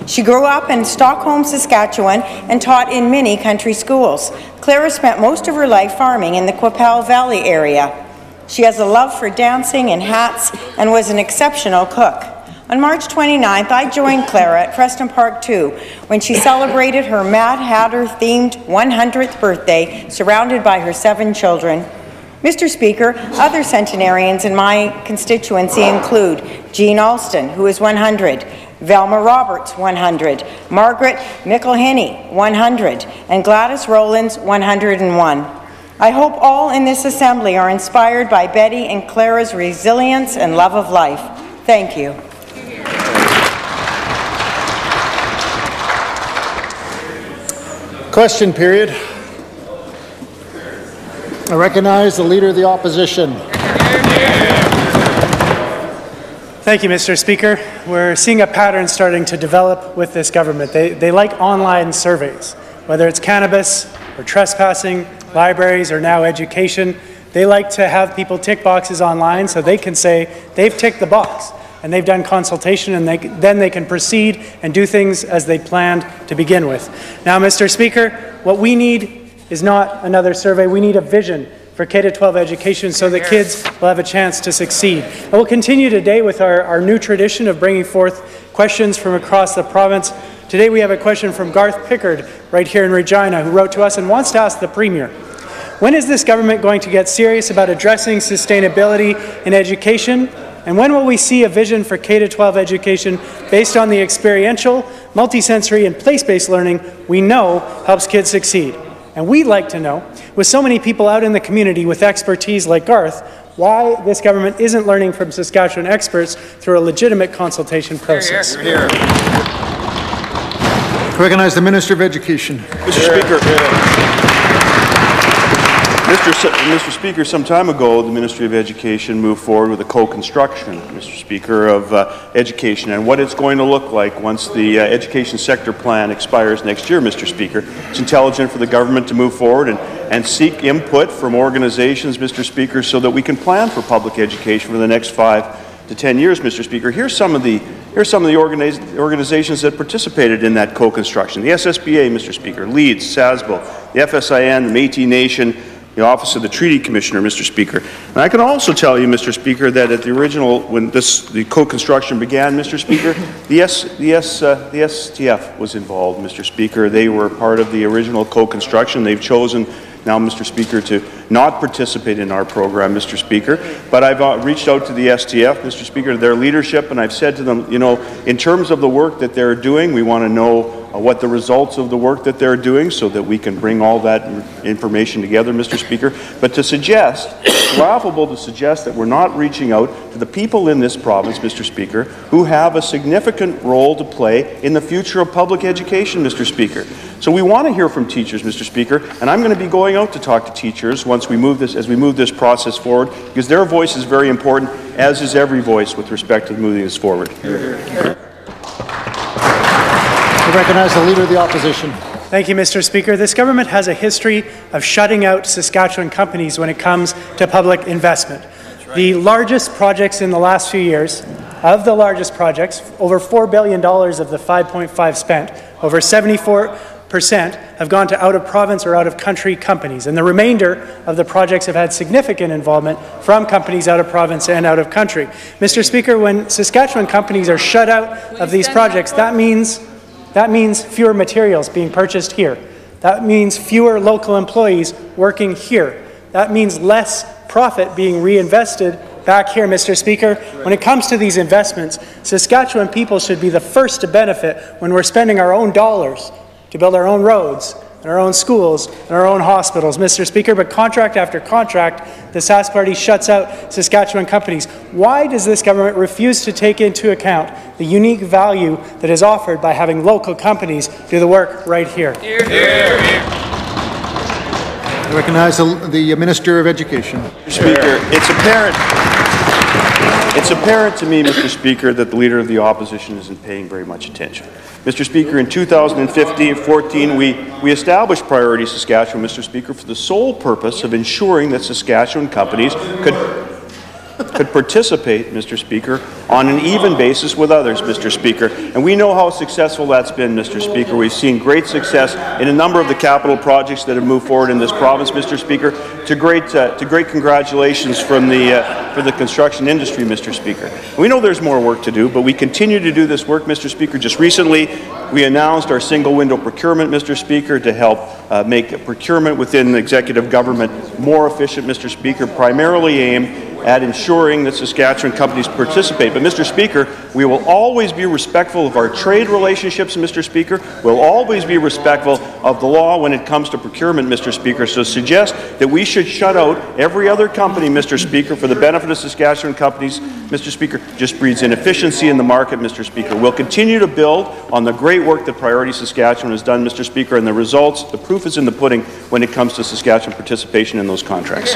She grew up in Stockholm, Saskatchewan, and taught in many country schools. Clara spent most of her life farming in the Qu'Appelle Valley area. She has a love for dancing and hats and was an exceptional cook. On March 29th, I joined Clara at Preston Park 2 when she celebrated her Mad Hatter-themed 100th birthday, surrounded by her 7 children. Mr. Speaker, other centenarians in my constituency include Jean Alston, who is 100, Velma Roberts, 100, Margaret Mickelhenny, 100, and Gladys Rowlands, 101. I hope all in this assembly are inspired by Betty and Clara's resilience and love of life. Thank you. Question period. I recognize the Leader of the Opposition. Thank you, Mr. Speaker. We're seeing a pattern starting to develop with this government. They like online surveys, whether it's cannabis or trespassing, libraries, or now education. They like to have people tick boxes online so they can say they've ticked the box and they've done consultation, and then they can proceed and do things as they planned to begin with. Now, Mr. Speaker, what we need is not another survey. We need a vision for K-12 education so that kids will have a chance to succeed. And we'll continue today with our new tradition of bringing forth questions from across the province. Today we have a question from Garth Pickard right here in Regina, who wrote to us and wants to ask the Premier, when is this government going to get serious about addressing sustainability in education? And when will we see a vision for K-12 education based on the experiential, multisensory, and place-based learning we know helps kids succeed? And we'd like to know, with so many people out in the community with expertise like Garth, why this government isn't learning from Saskatchewan experts through a legitimate consultation process. To recognize the Minister of Education. Mr. Speaker. Mr. Speaker, some time ago, the Ministry of Education moved forward with a co-construction, Mr. Speaker, of education and what it's going to look like once the education sector plan expires next year, Mr. Speaker. It's intelligent for the government to move forward and seek input from organizations, Mr. Speaker, so that we can plan for public education for the next 5 to 10 years, Mr. Speaker. Here's some of the organizations that participated in that co-construction. The SSBA, Mr. Speaker, Leeds, SASBO, the FSIN, the Métis Nation, the Office of the Treaty Commissioner, Mr. Speaker. And I can also tell you, Mr. Speaker, that at the original, when the co-construction began, Mr. Speaker, the STF was involved, Mr. Speaker. They were part of the original co-construction. They've chosen now, Mr. Speaker, to not participate in our program, Mr. Speaker. But I've reached out to the STF, Mr. Speaker, to their leadership, and I've said to them, you know, in terms of the work that they're doing, we want to know what the results of the work that they're doing so that we can bring all that information together, Mr. Speaker. But to suggest, it's laughable to suggest that we're not reaching out to the people in this province, Mr. Speaker, who have a significant role to play in the future of public education, Mr. Speaker. So we want to hear from teachers, Mr. Speaker, and I'm going to be going out to talk to teachers once we move this, as we move this process forward, because their voice is very important, as is every voice with respect to moving this forward. I recognize the Leader of the Opposition. Thank you, Mr. Speaker. This government has a history of shutting out Saskatchewan companies when it comes to public investment. Right. The largest projects in the last few years, of the largest projects, over $4 billion of the 5.5 spent, over 74% have gone to out-of-province or out-of-country companies, and the remainder of the projects have had significant involvement from companies out of province and out of country. Mr. Speaker, when Saskatchewan companies are shut out of these projects, that means fewer materials being purchased here. That means fewer local employees working here. That means less profit being reinvested back here, Mr. Speaker. When it comes to these investments, Saskatchewan people should be the first to benefit when we're spending our own dollars to build our own roads, and our own schools, and our own hospitals, Mr. Speaker. But contract after contract, the Sask Party shuts out Saskatchewan companies. Why does this government refuse to take into account the unique value that is offered by having local companies do the work right here? I recognize the Minister of Education. Mr. Speaker, it's apparent to me, Mr. Speaker, that the Leader of the Opposition isn't paying very much attention. Mr. Speaker, in 2015-14, we established Priority Saskatchewan, Mr. Speaker, for the sole purpose of ensuring that Saskatchewan companies could participate, Mr. Speaker, on an even basis with others, Mr. Speaker. And we know how successful that's been, Mr. Speaker. We've seen great success in a number of the capital projects that have moved forward in this province, Mr. Speaker, to great congratulations from for the construction industry, Mr. Speaker. We know there's more work to do, but we continue to do this work, Mr. Speaker. Just recently, we announced our single window procurement, Mr. Speaker, to help make procurement within the executive government more efficient, Mr. Speaker, primarily aimed at ensuring that Saskatchewan companies participate. But, Mr. Speaker, we will always be respectful of our trade relationships, Mr. Speaker. We'll always be respectful of the law when it comes to procurement, Mr. Speaker. So suggest that we should shut out every other company, Mr. Speaker, for the benefit of Saskatchewan companies, Mr. Speaker, just breeds inefficiency in the market, Mr. Speaker. We'll continue to build on the great work that Priority Saskatchewan has done, Mr. Speaker, and the results, the proof is in the pudding when it comes to Saskatchewan participation in those contracts.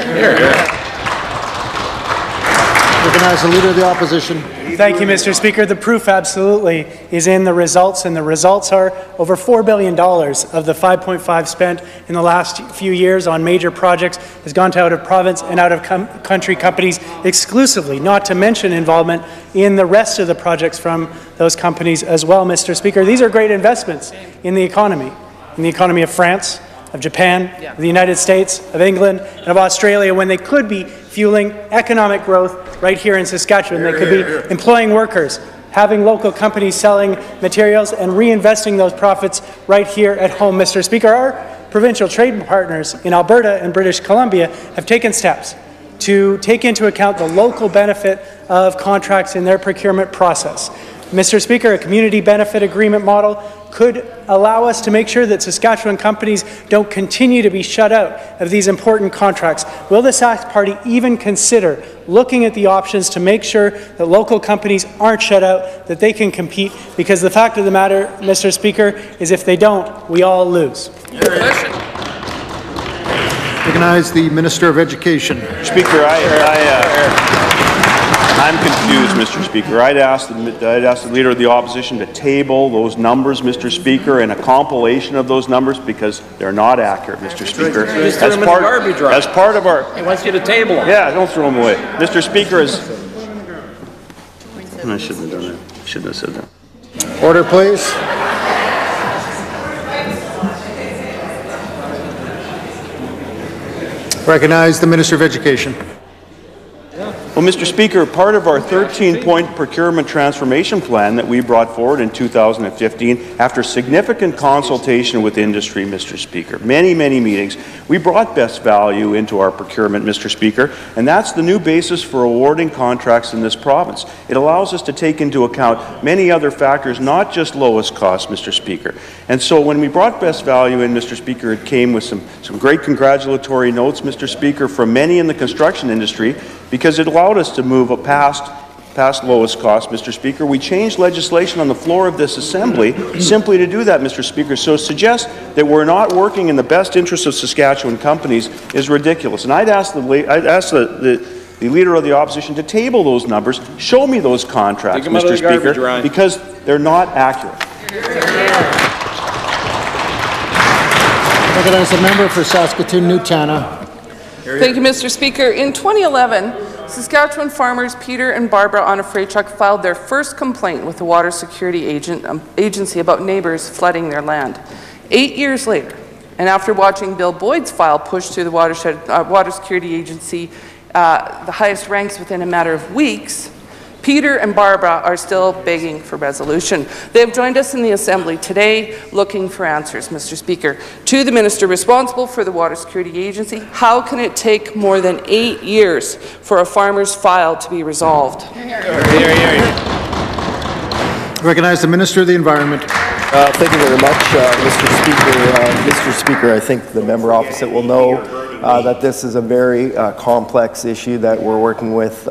Recognize the Leader of the Opposition. Thank you, Mr. Speaker. The proof absolutely is in the results, and the results are over $4 billion of the 5.5 spent in the last few years on major projects has gone to out-of-province and out-of-country companies exclusively, not to mention involvement in the rest of the projects from those companies as well, Mr. Speaker. These are great investments in the economy of France, of Japan, of the United States, of England, and of Australia, when they could be fueling economic growth right here in Saskatchewan. They could be employing workers, having local companies selling materials, and reinvesting those profits right here at home. Mr. Speaker, our provincial trade partners in Alberta and British Columbia have taken steps to take into account the local benefit of contracts in their procurement process. Mr. Speaker, a community benefit agreement model could allow us to make sure that Saskatchewan companies don't continue to be shut out of these important contracts. Will the Sask Party even consider looking at the options to make sure that local companies aren't shut out, that they can compete? Because the fact of the matter, Mr. Speaker, is if they don't, we all lose. Recognize the Minister of Education. Speaker, I'm confused, Mr. Speaker. I'd ask the Leader of the Opposition to table those numbers, Mr. Speaker, and a compilation of those numbers because they're not accurate, Mr. Speaker. Just threw them in the garbage run. As part of our... He wants you to table them. Yeah, don't throw them away. Mr. Speaker, I shouldn't have done that. I shouldn't have said that. Order, please. Recognize the Minister of Education. Well, Mr. Speaker, part of our 13-point procurement transformation plan that we brought forward in 2015, after significant consultation with industry, Mr. Speaker, many meetings, we brought best value into our procurement, Mr. Speaker, and that's the new basis for awarding contracts in this province. It allows us to take into account many other factors, not just lowest cost, Mr. Speaker. And so when we brought best value in, Mr. Speaker, it came with some great congratulatory notes, Mr. Speaker, from many in the construction industry, because it allowed us to move past lowest cost, Mr. Speaker. We changed legislation on the floor of this Assembly simply to do that, Mr. Speaker. So suggest that we're not working in the best interests of Saskatchewan companies is ridiculous. And I'd ask the Leader of the Opposition to table those numbers, show me those contracts, Mr. Speaker, because they're not accurate. Recognize the member for Saskatoon-Newtana. Thank you, Mr. Speaker. In 2011, Saskatchewan farmers Peter and Barbara on a freight truck filed their first complaint with the Water Security Agency about neighbours flooding their land. 8 years later, and after watching Bill Boyd's file push through the Water Security Agency the highest ranks within a matter of weeks, Peter and Barbara are still begging for resolution. They have joined us in the Assembly today looking for answers, Mr. Speaker. To the Minister responsible for the Water Security Agency, how can it take more than 8 years for a farmer's file to be resolved? Recognize the Minister of the Environment. Thank you very much, Mr. Speaker. Mr. Speaker, I think the member opposite will know that this is a very complex issue that we're working with,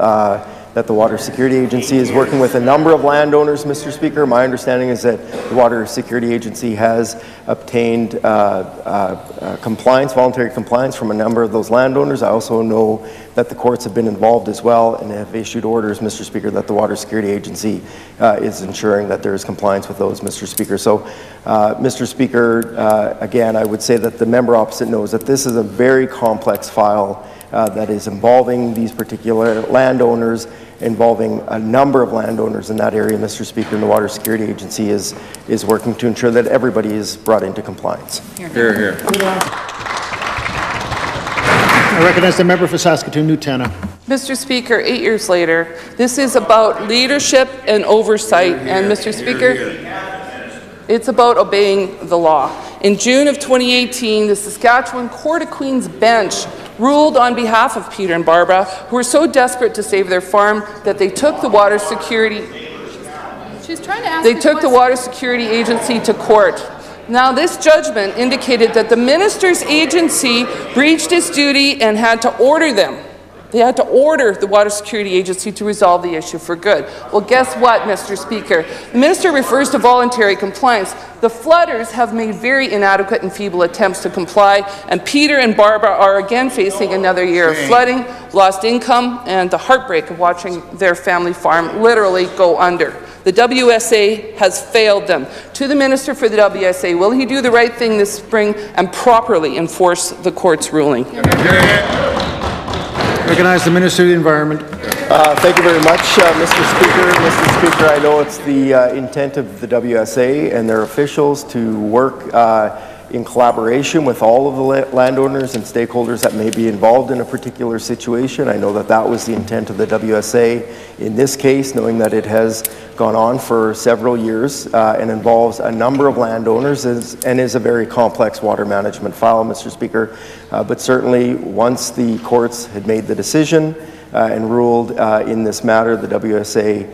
that the Water Security Agency is working with a number of landowners, Mr. Speaker. My understanding is that the Water Security Agency has obtained voluntary compliance from a number of those landowners. I also know that the courts have been involved as well and have issued orders, Mr. Speaker, that the Water Security Agency is ensuring that there is compliance with those, Mr. Speaker. So, Mr. Speaker, again, I would say that the member opposite knows that this is a very complex file that is involving these particular landowners, involving a number of landowners in that area, Mr. Speaker, and the Water Security Agency is working to ensure that everybody is brought into compliance. Hear, hear. I recognize the member for Saskatoon-Newtana. Mr. Speaker, 8 years later, this is about leadership and oversight, and Mr. Speaker, it's about obeying the law. In June of 2018, the Saskatchewan Court of Queen's bench ruled on behalf of Peter and Barbara, who were so desperate to save their farm that they took the Water Security Agency to court. Now, this judgment indicated that the minister's agency breached its duty and had to order them. They had to order the Water Security Agency to resolve the issue for good. Well, guess what, Mr. Speaker? The minister refers to voluntary compliance. The flooders have made very inadequate and feeble attempts to comply, and Peter and Barbara are again facing another year of flooding, lost income, and the heartbreak of watching their family farm literally go under. The WSA has failed them. To the Minister for the WSA, will he do the right thing this spring and properly enforce the court's ruling? Recognize the Minister of the Environment. Thank you very much, Mr. Speaker. Mr. Speaker, I know it's the intent of the WSA and their officials to work in collaboration with all of the landowners and stakeholders that may be involved in a particular situation. I know that that was the intent of the WSA in this case, knowing that it has gone on for several years and involves a number of landowners and is a very complex water management file, Mr. Speaker. But certainly once the courts had made the decision and ruled in this matter, the WSA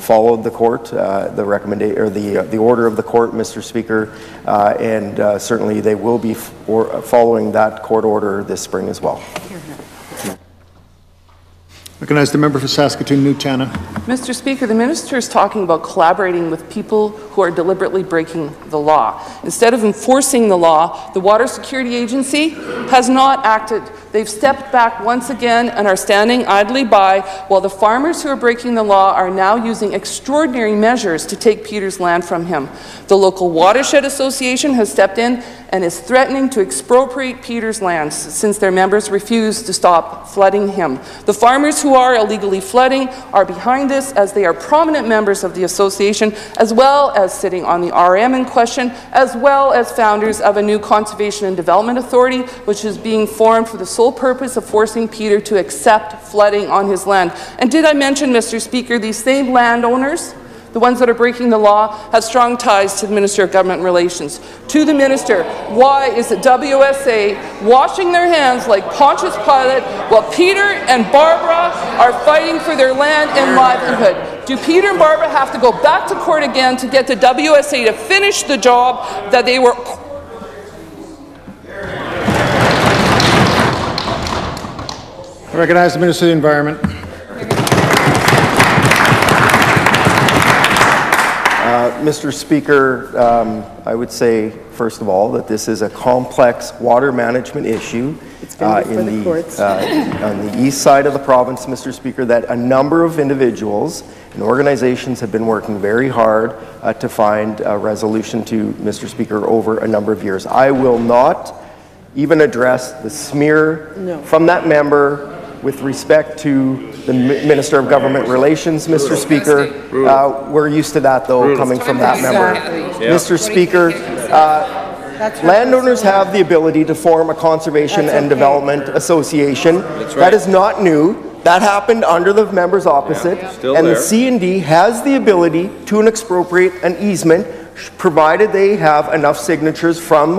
followed the court, the recommendation or the order of the court, Mr. Speaker, and certainly they will be following that court order this spring as well. Recognize the member for Saskatoon, Newtana. Mr. Speaker, the minister is talking about collaborating with people who are deliberately breaking the law. Instead of enforcing the law, the Water Security Agency has not acted. They've stepped back once again and are standing idly by while the farmers who are breaking the law are now using extraordinary measures to take Peter's land from him. The local Watershed Association has stepped in and is threatening to expropriate Peter's lands since their members refuse to stop flooding him. The farmers who are illegally flooding are behind this, as they are prominent members of the association, as well as sitting on the RM in question, as well as founders of a new Conservation and Development Authority, which is being formed for the sole purpose of forcing Peter to accept flooding on his land. And did I mention, Mr. Speaker, these same landowners, the ones that are breaking the law, have strong ties to the Minister of Government Relations. To the Minister, why is the WSA washing their hands like Pontius Pilate while Peter and Barbara are fighting for their land and livelihood? Do Peter and Barbara have to go back to court again to get the WSA to finish the job that they were... I recognize the Minister of the Environment. Mr. Speaker, I would say, first of all, that this is a complex water management issue on the east side of the province, Mr. Speaker, that a number of individuals and organizations have been working very hard to find a resolution to, Mr. Speaker, over a number of years. I will not even address the smear from that member with respect to the Minister of Government Relations, Mr. Speaker. We're used to that, though, coming from that member. Mr. Speaker, landowners have the ability to form a conservation and development association. That is not new. That happened under the members opposite. And the C&D has the ability to expropriate an easement provided they have enough signatures from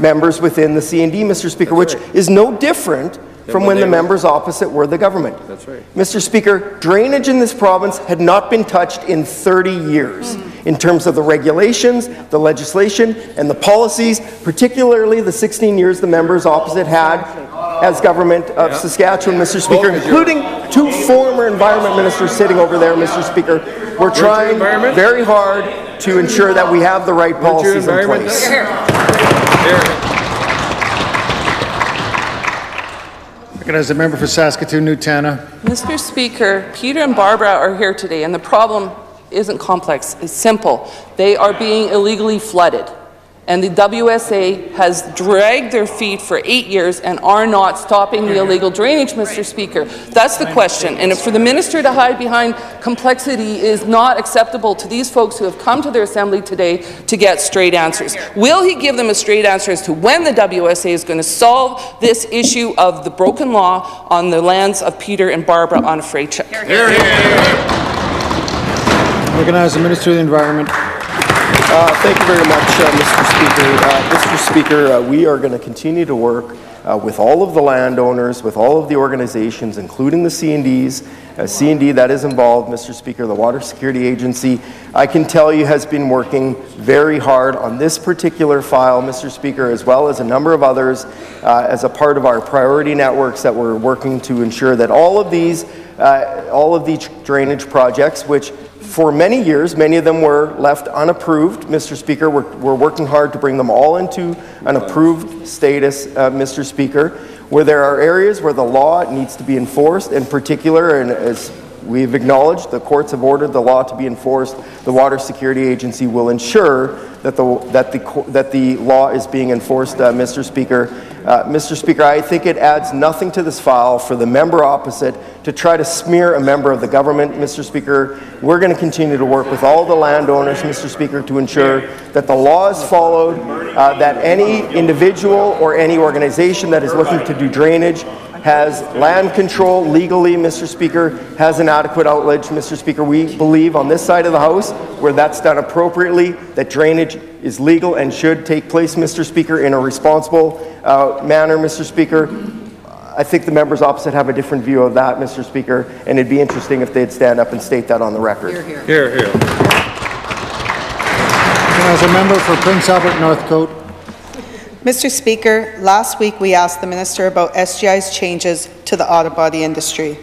members within the C&D, Mr. Speaker, which is no different from when the members opposite were the government. That's right. Mr. Speaker, drainage in this province had not been touched in 30 years in terms of the regulations, the legislation, and the policies, particularly the 16 years the members opposite had as government of Saskatchewan, Mr. Speaker, including two former environment ministers sitting over there, Mr. Speaker. We're trying very hard to ensure that we have the right policies in place. As a member for Saskatoon, Newtana. Mr. Speaker, Peter and Barbara are here today, and the problem isn't complex, it's simple. They are being illegally flooded, and the WSA has dragged their feet for 8 years and are not stopping the illegal drainage, Mr. Speaker. That's the question, and for the minister to hide behind complexity is not acceptable to these folks who have come to their assembly today to get straight answers. Will he give them a straight answer as to when the WSA is going to solve this issue of the broken law on the lands of Peter and Barbara on Freychuk? Recognize the Minister of the Environment. Thank you very much, Mr. Speaker. Mr. Speaker, we are going to continue to work with all of the landowners, with all of the organizations, including the C&Ds, C&D that is involved, Mr. Speaker, the Water Security Agency, I can tell you has been working very hard on this particular file, Mr. Speaker, as well as a number of others as a part of our priority networks that we're working to ensure that all of these drainage projects, which for many years, many of them were left unapproved, Mr. Speaker. We're working hard to bring them all into an approved status, Mr. Speaker, where there are areas where the law needs to be enforced, in particular, and as we've acknowledged, the courts have ordered the law to be enforced. The Water Security Agency will ensure that the law is being enforced, Mr. Speaker. Mr. Speaker, I think it adds nothing to this file for the member opposite to try to smear a member of the government. Mr. Speaker, we're going to continue to work with all the landowners, Mr. Speaker, to ensure that the law is followed, that any individual or any organization that is looking to do drainage has land control legally, Mr. Speaker, has an adequate outlet. Mr. Speaker, we believe on this side of the House, where that's done appropriately, that drainage is legal and should take place, Mr. Speaker, in a responsible manner, Mr. Speaker. I think the members opposite have a different view of that, Mr. Speaker, and it'd be interesting if they'd stand up and state that on the record. Hear, hear. Hear, hear. As a member for Prince Albert Northcote. Mr. Speaker, last week we asked the Minister about SGI's changes to the auto body industry.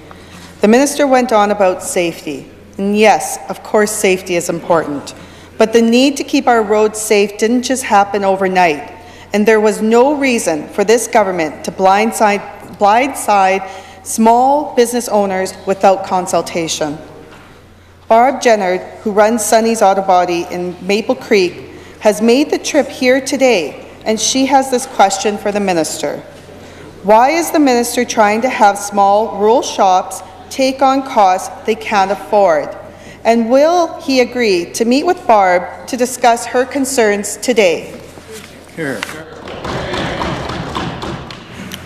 The Minister went on about safety. And yes, of course safety is important. But the need to keep our roads safe didn't just happen overnight. And there was no reason for this government to blindside small business owners without consultation. Barb Jennard, who runs Sunny's Auto Body in Maple Creek, has made the trip here today, and she has this question for the Minister. Why is the Minister trying to have small rural shops take on costs they can't afford? And will he agree to meet with Barb to discuss her concerns today? Here.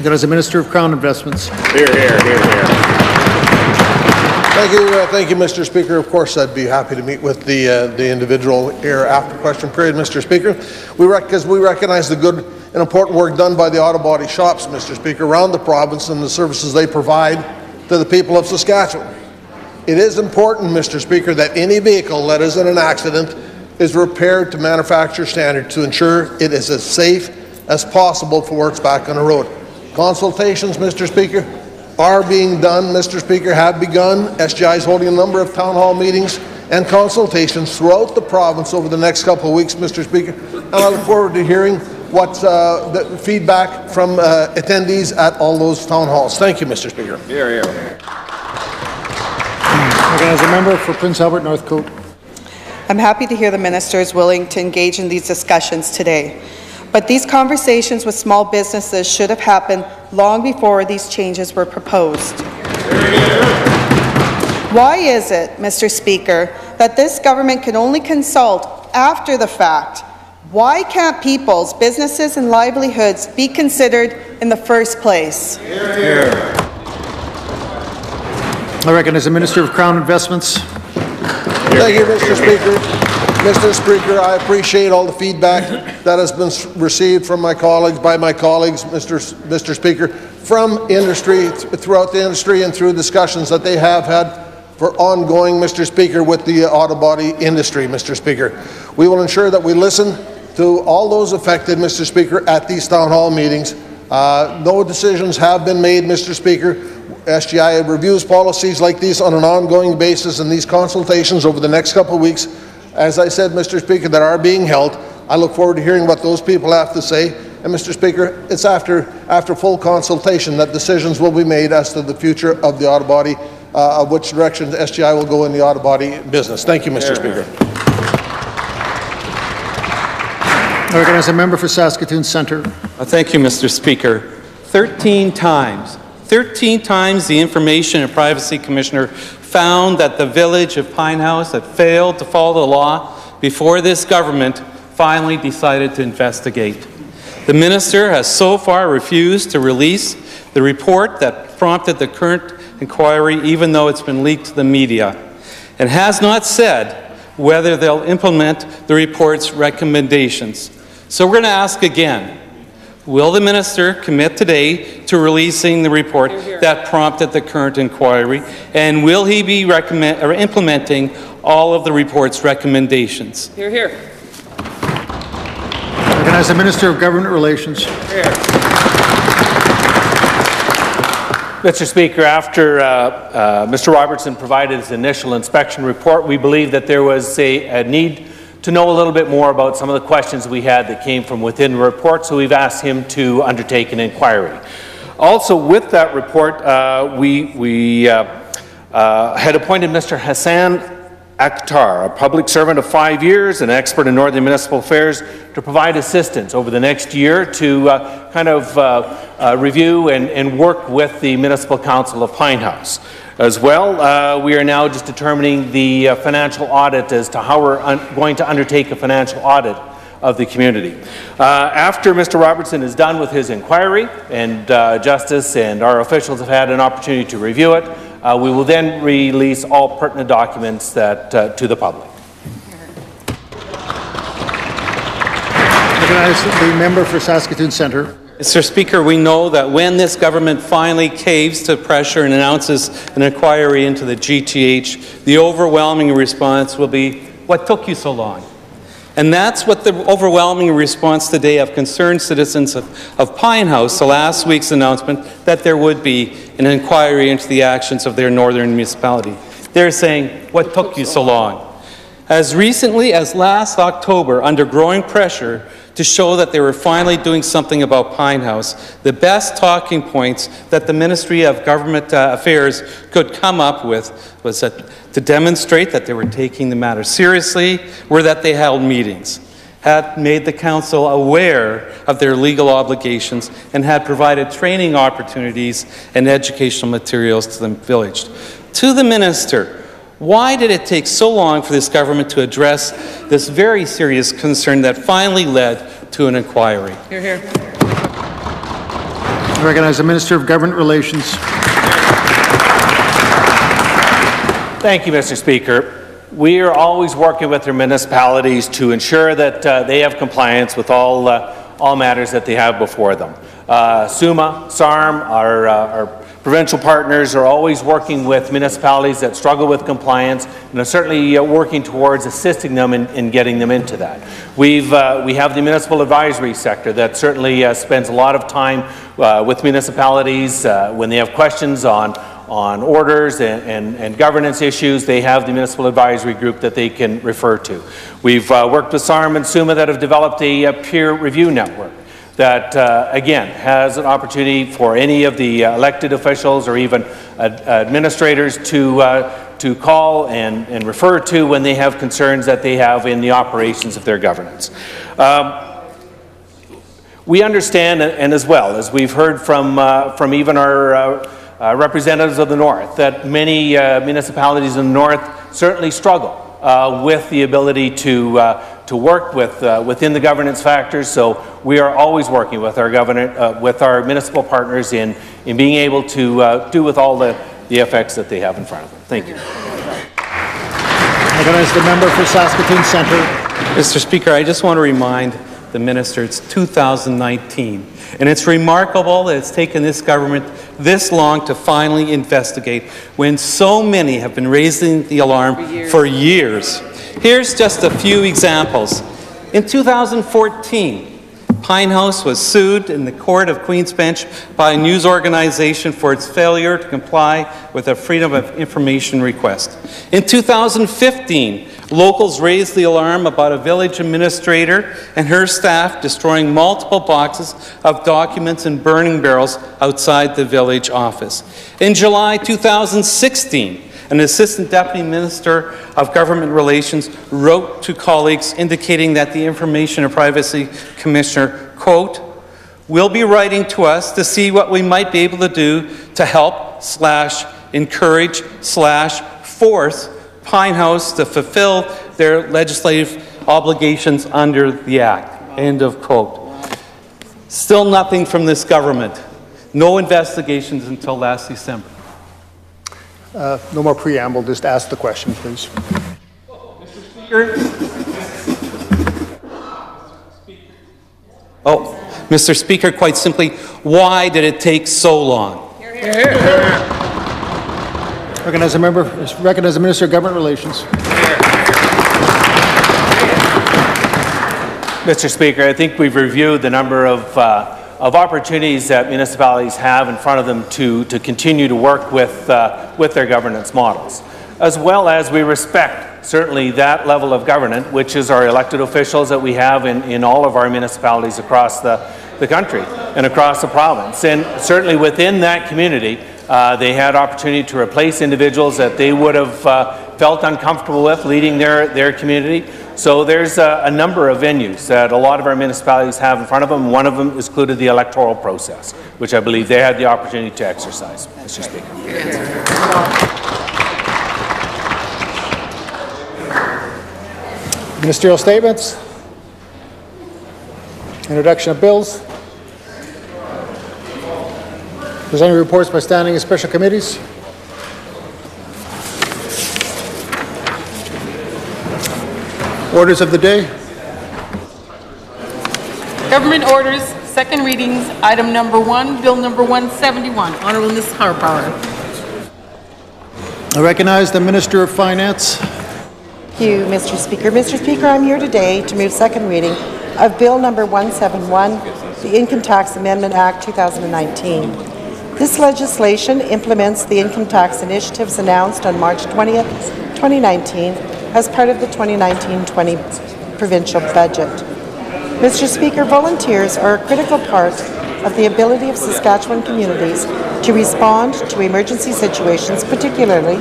That is the Minister of Crown Investments. Here, here, here, here. Thank you, Mr. Speaker. Of course, I'd be happy to meet with the individual here after question period, Mr. Speaker. Because we recognize the good and important work done by the auto body shops, Mr. Speaker, around the province and the services they provide to the people of Saskatchewan. It is important, Mr. Speaker, that any vehicle that is in an accident is repaired to manufacturer standard to ensure it is as safe as possible before it's back on the road. Consultations, Mr. Speaker, are being done, Mr. Speaker, have begun. SGI is holding a number of town hall meetings and consultations throughout the province over the next couple of weeks, Mr. Speaker, and I look forward to hearing what's the feedback from attendees at all those town halls. Thank you, Mr. Speaker. Here, here. As a member for Prince Albert Northcote. I'm happy to hear the Minister is willing to engage in these discussions today. But these conversations with small businesses should have happened long before these changes were proposed. Why is it, Mr. Speaker, that this government can only consult after the fact? Why can't people's businesses and livelihoods be considered in the first place? Here. I recognize the Minister of Crown Investments. Thank you, Mr. Speaker. Mr. Speaker, I appreciate all the feedback that has been received from my colleagues, Mr. Speaker, from industry, throughout the industry and through discussions that they have had for ongoing, Mr. Speaker, with the auto body industry, Mr. Speaker. We will ensure that we listen to all those affected, Mr. Speaker, at these town hall meetings. No decisions have been made, Mr. Speaker. SGI reviews policies like these on an ongoing basis, and these consultations over the next couple of weeks, as I said, Mr. Speaker, that are being held. I look forward to hearing what those people have to say. And Mr. Speaker, it's after full consultation that decisions will be made as to the future of the auto body, of which direction SGI will go in the auto body business. Thank you, Mr. Speaker. I recognize a member for Saskatoon Centre. Thank you, Mr. Speaker. 13 times the Information and Privacy Commissioner found that the village of Pine House had failed to follow the law before this government finally decided to investigate. The Minister has so far refused to release the report that prompted the current inquiry, even though it's been leaked to the media, and has not said whether they'll implement the report's recommendations. So we're going to ask again, will the Minister commit today to releasing the report that prompted the current inquiry, and will he be implementing all of the report's recommendations? Hear, hear. I recognize the Minister of Government Relations. Here. Mr. Speaker, after Mr. Robertson provided his initial inspection report, we believe that there was a need to know a little bit more about some of the questions we had that came from within the report, so we've asked him to undertake an inquiry. Also, with that report, we had appointed Mr. Hassan Akhtar, a public servant of 5 years, an expert in Northern Municipal Affairs, to provide assistance over the next year to review and work with the Municipal Council of Pine House. As well, we are now just determining the financial audit as to how we're going to undertake a financial audit of the community. After Mr. Robertson is done with his inquiry and Justice and our officials have had an opportunity to review it, we will then release all pertinent documents to the public. Recognize the member for Saskatoon Centre. Mr. Speaker, we know that when this government finally caves to pressure and announces an inquiry into the GTH, the overwhelming response will be, "What took you so long?" And that's what the overwhelming response today of concerned citizens of Pine House, the last week's announcement that there would be an inquiry into the actions of their northern municipality. They're saying, "What took you so long?" As recently as last October, under growing pressure to show that they were finally doing something about Pine House, the best talking points that the Ministry of Government Affairs could come up with was that to demonstrate that they were taking the matter seriously were that they held meetings, had made the council aware of their legal obligations, and had provided training opportunities and educational materials to the village. To the Minister, why did it take so long for this government to address this very serious concern that finally led to an inquiry? Hear, hear. I recognize the Minister of Government Relations. Thank you, Mr. Speaker. We are always working with our municipalities to ensure that they have compliance with all matters that they have before them. SUMA, SARM, our provincial partners are always working with municipalities that struggle with compliance and are certainly working towards assisting them in getting them into that. We have the municipal advisory sector that certainly spends a lot of time with municipalities when they have questions on orders and governance issues. They have the municipal advisory group that they can refer to. We've worked with SARM and SUMA that have developed a peer review network that, again, has an opportunity for any of the elected officials or even administrators to call and refer to when they have concerns that they have in the operations of their governance. We understand, and as well as we've heard from even our representatives of the North, that many municipalities in the North certainly struggle with the ability to work within the governance factors. So we are always working with our municipal partners in being able to do with all the effects that they have in front of them. Thank you. Recognize the member for Saskatoon Centre. Mr. Speaker, I just want to remind the minister it's 2019, and it's remarkable that it's taken this government this long to finally investigate when so many have been raising the alarm for years. Here's just a few examples. In 2014, Pine House was sued in the Court of Queen's Bench by a news organization for its failure to comply with a Freedom of Information request. In 2015, locals raised the alarm about a village administrator and her staff destroying multiple boxes of documents and burning barrels outside the village office. In July 2016, an Assistant Deputy Minister of Government Relations wrote to colleagues indicating that the Information and Privacy Commissioner, quote, will be writing to us to see what we might be able to do to help / encourage / force Pine House to fulfill their legislative obligations under the Act, end of quote. Still nothing from this government. No investigations until last December. No more preamble, just ask the question, please. Mr. Speaker. Oh, Mr. Speaker, quite simply, why did it take so long? Recognize the Minister of Government Relations. Mr. Speaker, I think we've reviewed the number of opportunities that municipalities have in front of them to continue to work with their governance models, as well as we respect certainly that level of government, which is our elected officials that we have in all of our municipalities across the country and across the province. And certainly within that community, they had opportunity to replace individuals that they would have felt uncomfortable with leading their community. So there's a number of venues that a lot of our municipalities have in front of them. One of them included the electoral process, which I believe they had the opportunity to exercise, Mr. Speaker. Ministerial statements. Introduction of bills. Presenting reports by standing and special committees. Orders of the day. Government orders, second readings, item number 1, bill number 171. Honourable Ms. Harpower. I recognize the Minister of Finance. Thank you, Mr. Speaker. Mr. Speaker, I'm here today to move second reading of bill number 171, the Income Tax Amendment Act 2019. This legislation implements the income tax initiatives announced on March 20th, 2019 as part of the 2019-20 provincial budget. Mr. Speaker, volunteers are a critical part of the ability of Saskatchewan communities to respond to emergency situations, particularly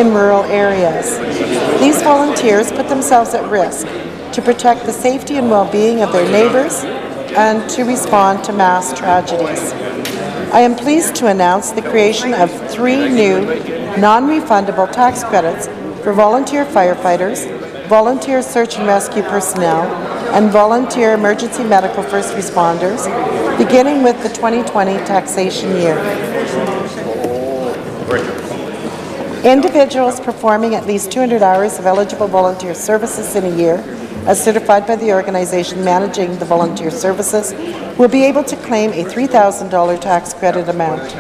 in rural areas. These volunteers put themselves at risk to protect the safety and well-being of their neighbours and to respond to mass tragedies. I am pleased to announce the creation of 3 new non-refundable tax credits for volunteer firefighters, volunteer search and rescue personnel, and volunteer emergency medical first responders, beginning with the 2020 taxation year. Individuals performing at least 200 hours of eligible volunteer services in a year, as certified by the organization managing the volunteer services, will be able to claim a $3,000 tax credit amount.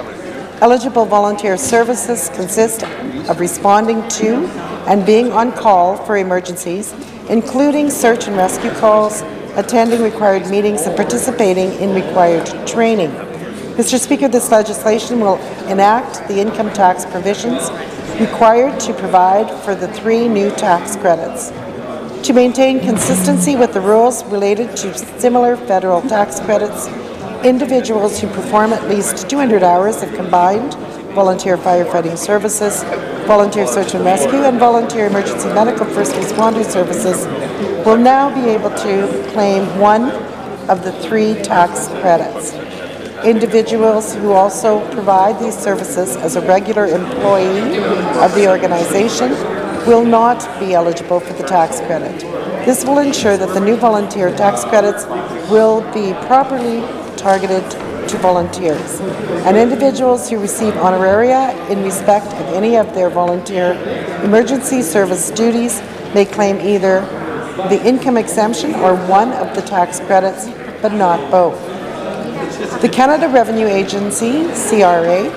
Eligible volunteer services consist of responding to and being on call for emergencies, including search and rescue calls, attending required meetings, and participating in required training. Mr. Speaker, this legislation will enact the income tax provisions required to provide for the 3 new tax credits. To maintain consistency with the rules related to similar federal tax credits, individuals who perform at least 200 hours of combined volunteer firefighting services, volunteer search and rescue, and volunteer emergency medical first responder services will now be able to claim 1 of the 3 tax credits. Individuals who also provide these services as a regular employee of the organization will not be eligible for the tax credit. This will ensure that the new volunteer tax credits will be properly targeted to volunteers, and individuals who receive honoraria in respect of any of their volunteer emergency service duties may claim either the income exemption or 1 of the tax credits, but not both. The Canada Revenue Agency, CRA,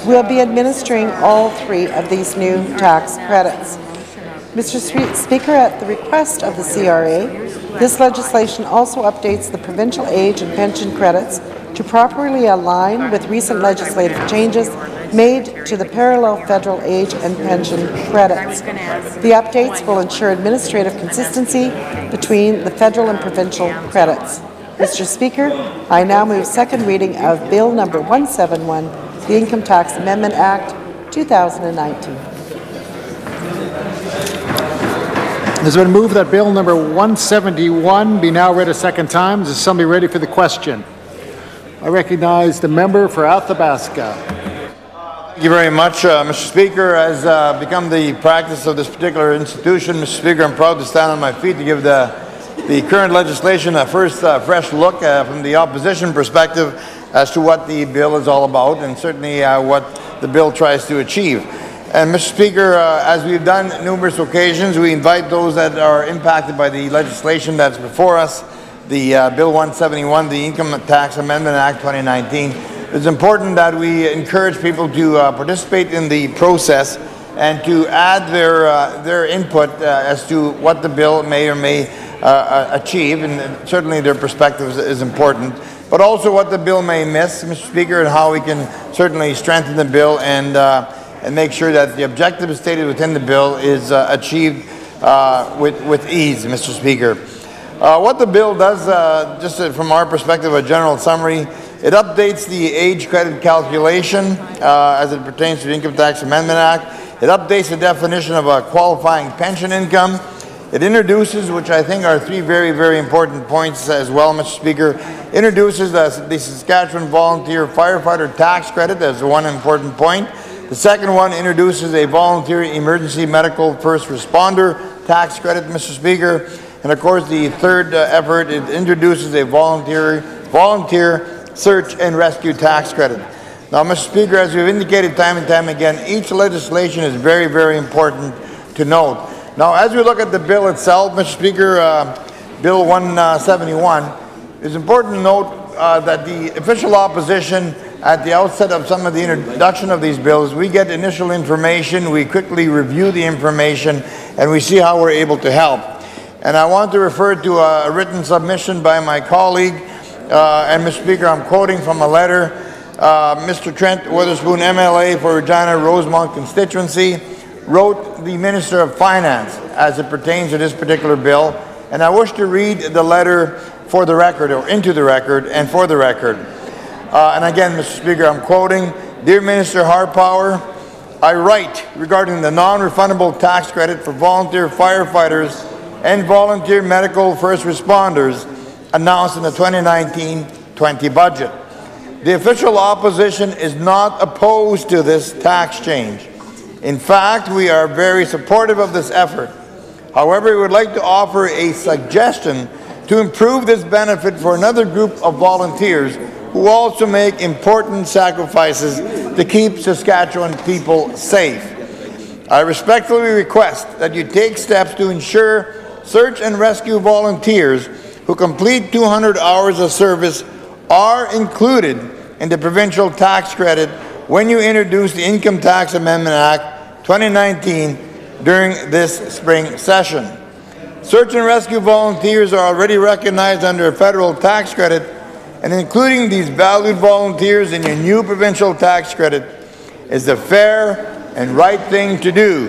will be administering all 3 of these new tax credits. Mr. Speaker, at the request of the CRA, this legislation also updates the provincial age and pension credits to properly align with recent legislative changes made to the parallel federal age and pension credits. The updates will ensure administrative consistency between the federal and provincial credits. Mr. Speaker, I now move second reading of Bill number 171, the Income Tax Amendment Act 2019. It has been moved that Bill number 171 be now read a second time. Is somebody ready for the question? I recognize the member for Athabasca. Thank you very much, Mr. Speaker. As become the practice of this particular institution, Mr. Speaker, I'm proud to stand on my feet to give the current legislation a first fresh look from the opposition perspective as to what the bill is all about, and certainly what the bill tries to achieve. And Mr. Speaker, as we've done numerous occasions, we invite those that are impacted by the legislation that's before us, the Bill 171, the Income Tax Amendment Act 2019. It's important that we encourage people to participate in the process and to add their input as to what the bill may or may achieve, and certainly their perspective is important, but also what the bill may miss, Mr. Speaker, and how we can certainly strengthen the bill and make sure that the objective stated within the bill is achieved with ease, Mr. Speaker. What the bill does, just from our perspective, a general summary, it updates the age credit calculation as it pertains to the Income Tax Amendment Act. It updates the definition of a qualifying pension income. It introduces, which I think are three very, very important points as well, Mr. Speaker, introduces the Saskatchewan Volunteer Firefighter Tax Credit as one important point. The second one introduces a Volunteer Emergency Medical First Responder Tax Credit, Mr. Speaker. And of course, the third effort, it introduces a Volunteer Search and Rescue Tax Credit. Now, Mr. Speaker, as we've indicated time and time again, each legislation is very, very important to note. Now, as we look at the bill itself, Mr. Speaker, Bill 171, it's important to note that the official opposition at the outset of some of the introduction of these bills, we get initial information, we quickly review the information, and we see how we're able to help. And I want to refer to a written submission by my colleague, and Mr. Speaker, I'm quoting from a letter. Mr. Trent Weatherspoon, MLA for Regina Rosemont constituency, wrote the Minister of Finance as it pertains to this particular bill, and I wish to read the letter for the record, or into the record, and for the record. And again, Mr. Speaker, I'm quoting, Dear Minister Harpower, I write regarding the non-refundable tax credit for volunteer firefighters and volunteer medical first responders announced in the 2019-20 budget. The official opposition is not opposed to this tax change. In fact, we are very supportive of this effort. However, we would like to offer a suggestion to improve this benefit for another group of volunteers who also make important sacrifices to keep Saskatchewan people safe. I respectfully request that you take steps to ensure search and rescue volunteers who complete 200 hours of service are included in the provincial tax credit when you introduce the Income Tax Amendment Act 2019 during this spring session. Search and rescue volunteers are already recognized under a federal tax credit, and including these valued volunteers in your new provincial tax credit is the fair and right thing to do.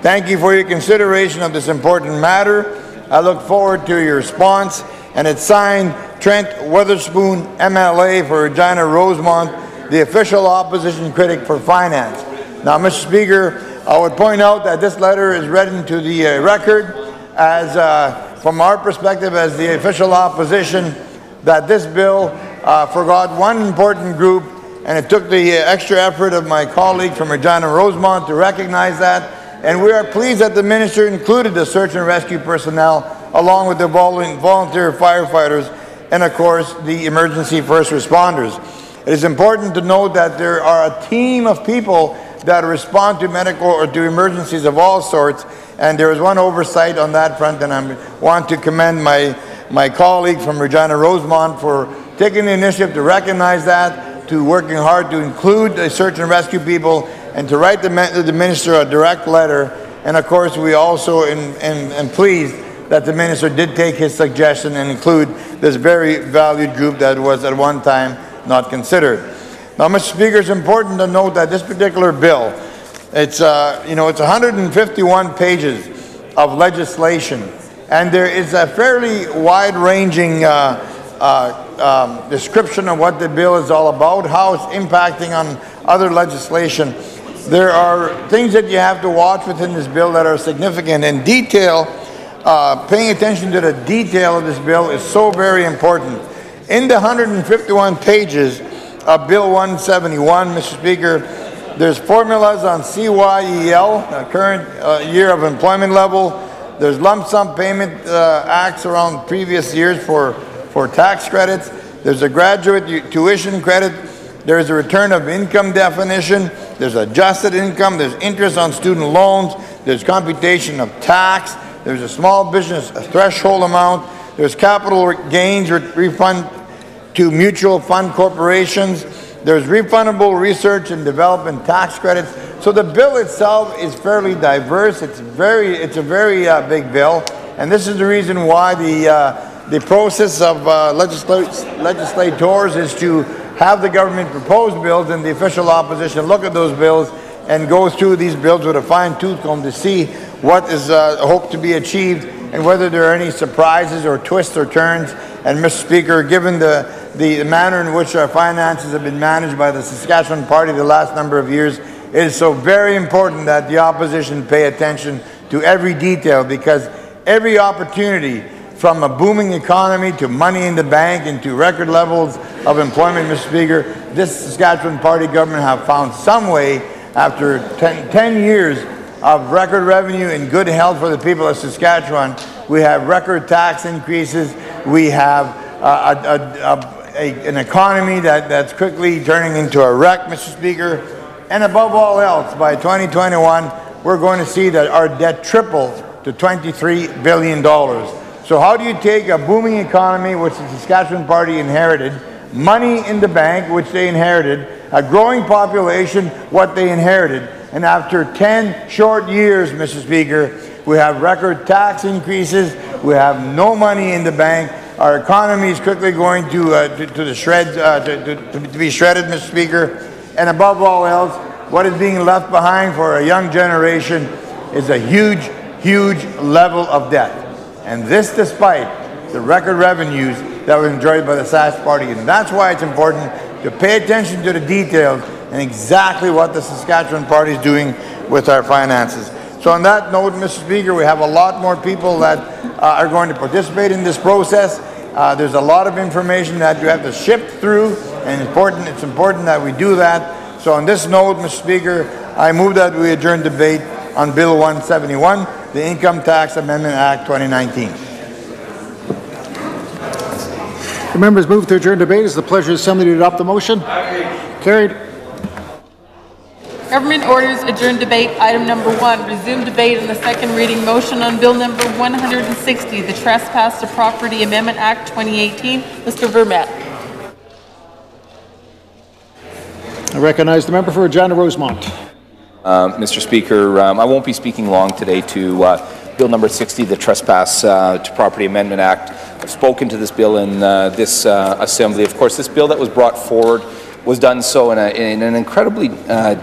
Thank you for your consideration of this important matter. I look forward to your response. And it's signed Trent Weatherspoon, MLA for Regina Rosemont, the official opposition critic for finance. Now, Mr. Speaker, I would point out that this letter is read into the record as, from our perspective as the official opposition, that this bill forgot one important group, and it took the extra effort of my colleague from Regina Rosemont to recognize that. And we are pleased that the minister included the search and rescue personnel along with the volunteer firefighters and, of course, the emergency first responders. It is important to note that there are a team of people that respond to medical or to emergencies of all sorts, and there is one oversight on that front, and I want to commend my colleague from Regina Rosemont for taking the initiative to recognize that, to working hard to include the search and rescue people, and to write the minister a direct letter. And of course, we also am pleased that the minister did take his suggestion and include this very valued group that was at one time not considered. Now, Mr. Speaker, it's important to note that this particular bill, it's 151 pages of legislation, and there is a fairly wide-ranging description of what the bill is all about, how it's impacting on other legislation. There are things that you have to watch within this bill that are significant. In detail, paying attention to the detail of this bill is so very important. In the 151 pages of Bill 171, Mr. Speaker, there's formulas on CYEL, current year of employment level. There's lump sum payment acts around previous years for tax credits. There's a graduate tuition credit. There's a return of income definition. There's adjusted income. There's interest on student loans. There's computation of tax. There's a small business threshold amount. There's capital gains refund to mutual fund corporations. There's refundable research and development tax credits. So the bill itself is fairly diverse. It's a very big bill, and this is the reason why the process of legislators is to have the government propose bills and the official opposition look at those bills and go through these bills with a fine-tooth comb to see what is hoped to be achieved and whether there are any surprises or twists or turns. And Mr. Speaker, given the manner in which our finances have been managed by the Saskatchewan Party the last number of years, It is so very important that the opposition pay attention to every detail, because every opportunity, from a booming economy to money in the bank and to record levels of employment, Mr. Speaker, this Saskatchewan Party government have found some way, after 10 years of record revenue and good health for the people of Saskatchewan. We have record tax increases. We have an economy that's quickly turning into a wreck, Mr. Speaker. And above all else, by 2021, we're going to see that our debt triples to $23 billion. So how do you take a booming economy, which the Saskatchewan Party inherited, money in the bank, which they inherited, a growing population, what they inherited, and after 10 short years, Mr. Speaker, we have record tax increases, we have no money in the bank, our economy is quickly going to the shreds, to be shredded, Mr. Speaker, and above all else, what is being left behind for a young generation is a huge, huge level of debt. And this despite the record revenues that were enjoyed by the Sask Party. And that's why it's important to pay attention to the details and exactly what the Saskatchewan Party is doing with our finances. So on that note, Mr. Speaker, we have a lot more people that are going to participate in this process. There's a lot of information that you have to shift through, and it's important that we do that. So on this note, Mr. Speaker, I move that we adjourn debate on Bill 171, the Income Tax Amendment Act 2019. The members move to adjourn debate. Is the pleasure of the Assembly to adopt the motion? Carried. Government orders adjourn debate. Item number 1, resume debate on the second reading motion on Bill number 160, the Trespass to Property Amendment Act 2018. Mr. Vermette. I recognize the member for Regina Rosemont. Mr. Speaker, I won't be speaking long today to Bill number 60, the Trespass to Property Amendment Act. I've spoken to this bill in this Assembly. Of course, this bill that was brought forward was done so in an incredibly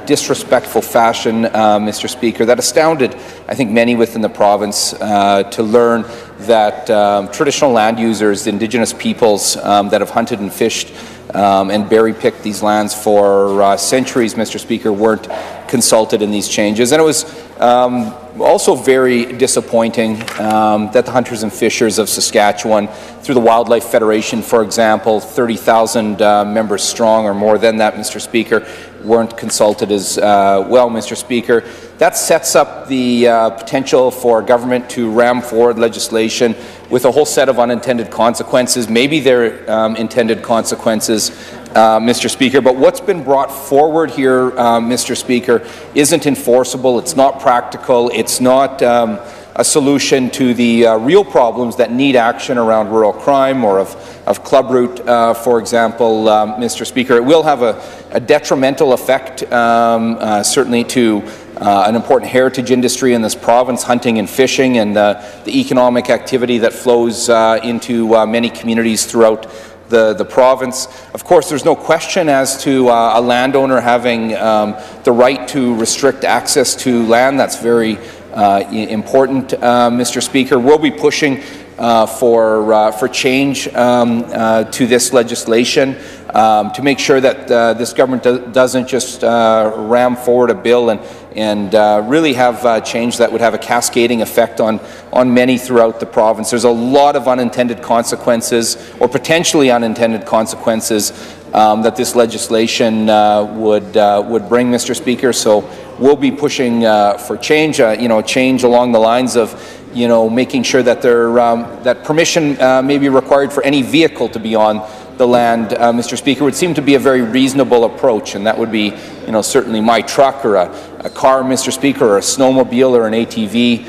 disrespectful fashion, Mr. Speaker, that astounded, I think, many within the province to learn that traditional land users, Indigenous peoples that have hunted and fished and berry-picked these lands for centuries, Mr. Speaker, weren't consulted in these changes. And it was also very disappointing that the hunters and fishers of Saskatchewan, through the Wildlife Federation, for example, 30,000 members strong or more than that, Mr. Speaker, weren't consulted as well, Mr. Speaker. That sets up the potential for government to ram forward legislation with a whole set of unintended consequences. Maybe they're intended consequences, Mr. Speaker, but what's been brought forward here, Mr. Speaker, isn't enforceable, it's not practical, it's not a solution to the real problems that need action around rural crime or of club route, for example, Mr. Speaker. It will have a detrimental effect, certainly to an important heritage industry in this province, hunting and fishing, and the economic activity that flows into many communities throughout the province. Of course, there's no question as to a landowner having the right to restrict access to land. That's very important, Mr. Speaker. We'll be pushing for change to this legislation to make sure that this government doesn't just ram forward a bill and really have change that would have a cascading effect on many throughout the province. There's a lot of unintended consequences, or potentially unintended consequences, that this legislation would bring, Mr. Speaker. So we'll be pushing for change, change along the lines of, making sure that that permission may be required for any vehicle to be on the land, Mr. Speaker, would seem to be a very reasonable approach, and that would be, certainly my truck or a car, Mr. Speaker, or a snowmobile or an ATV,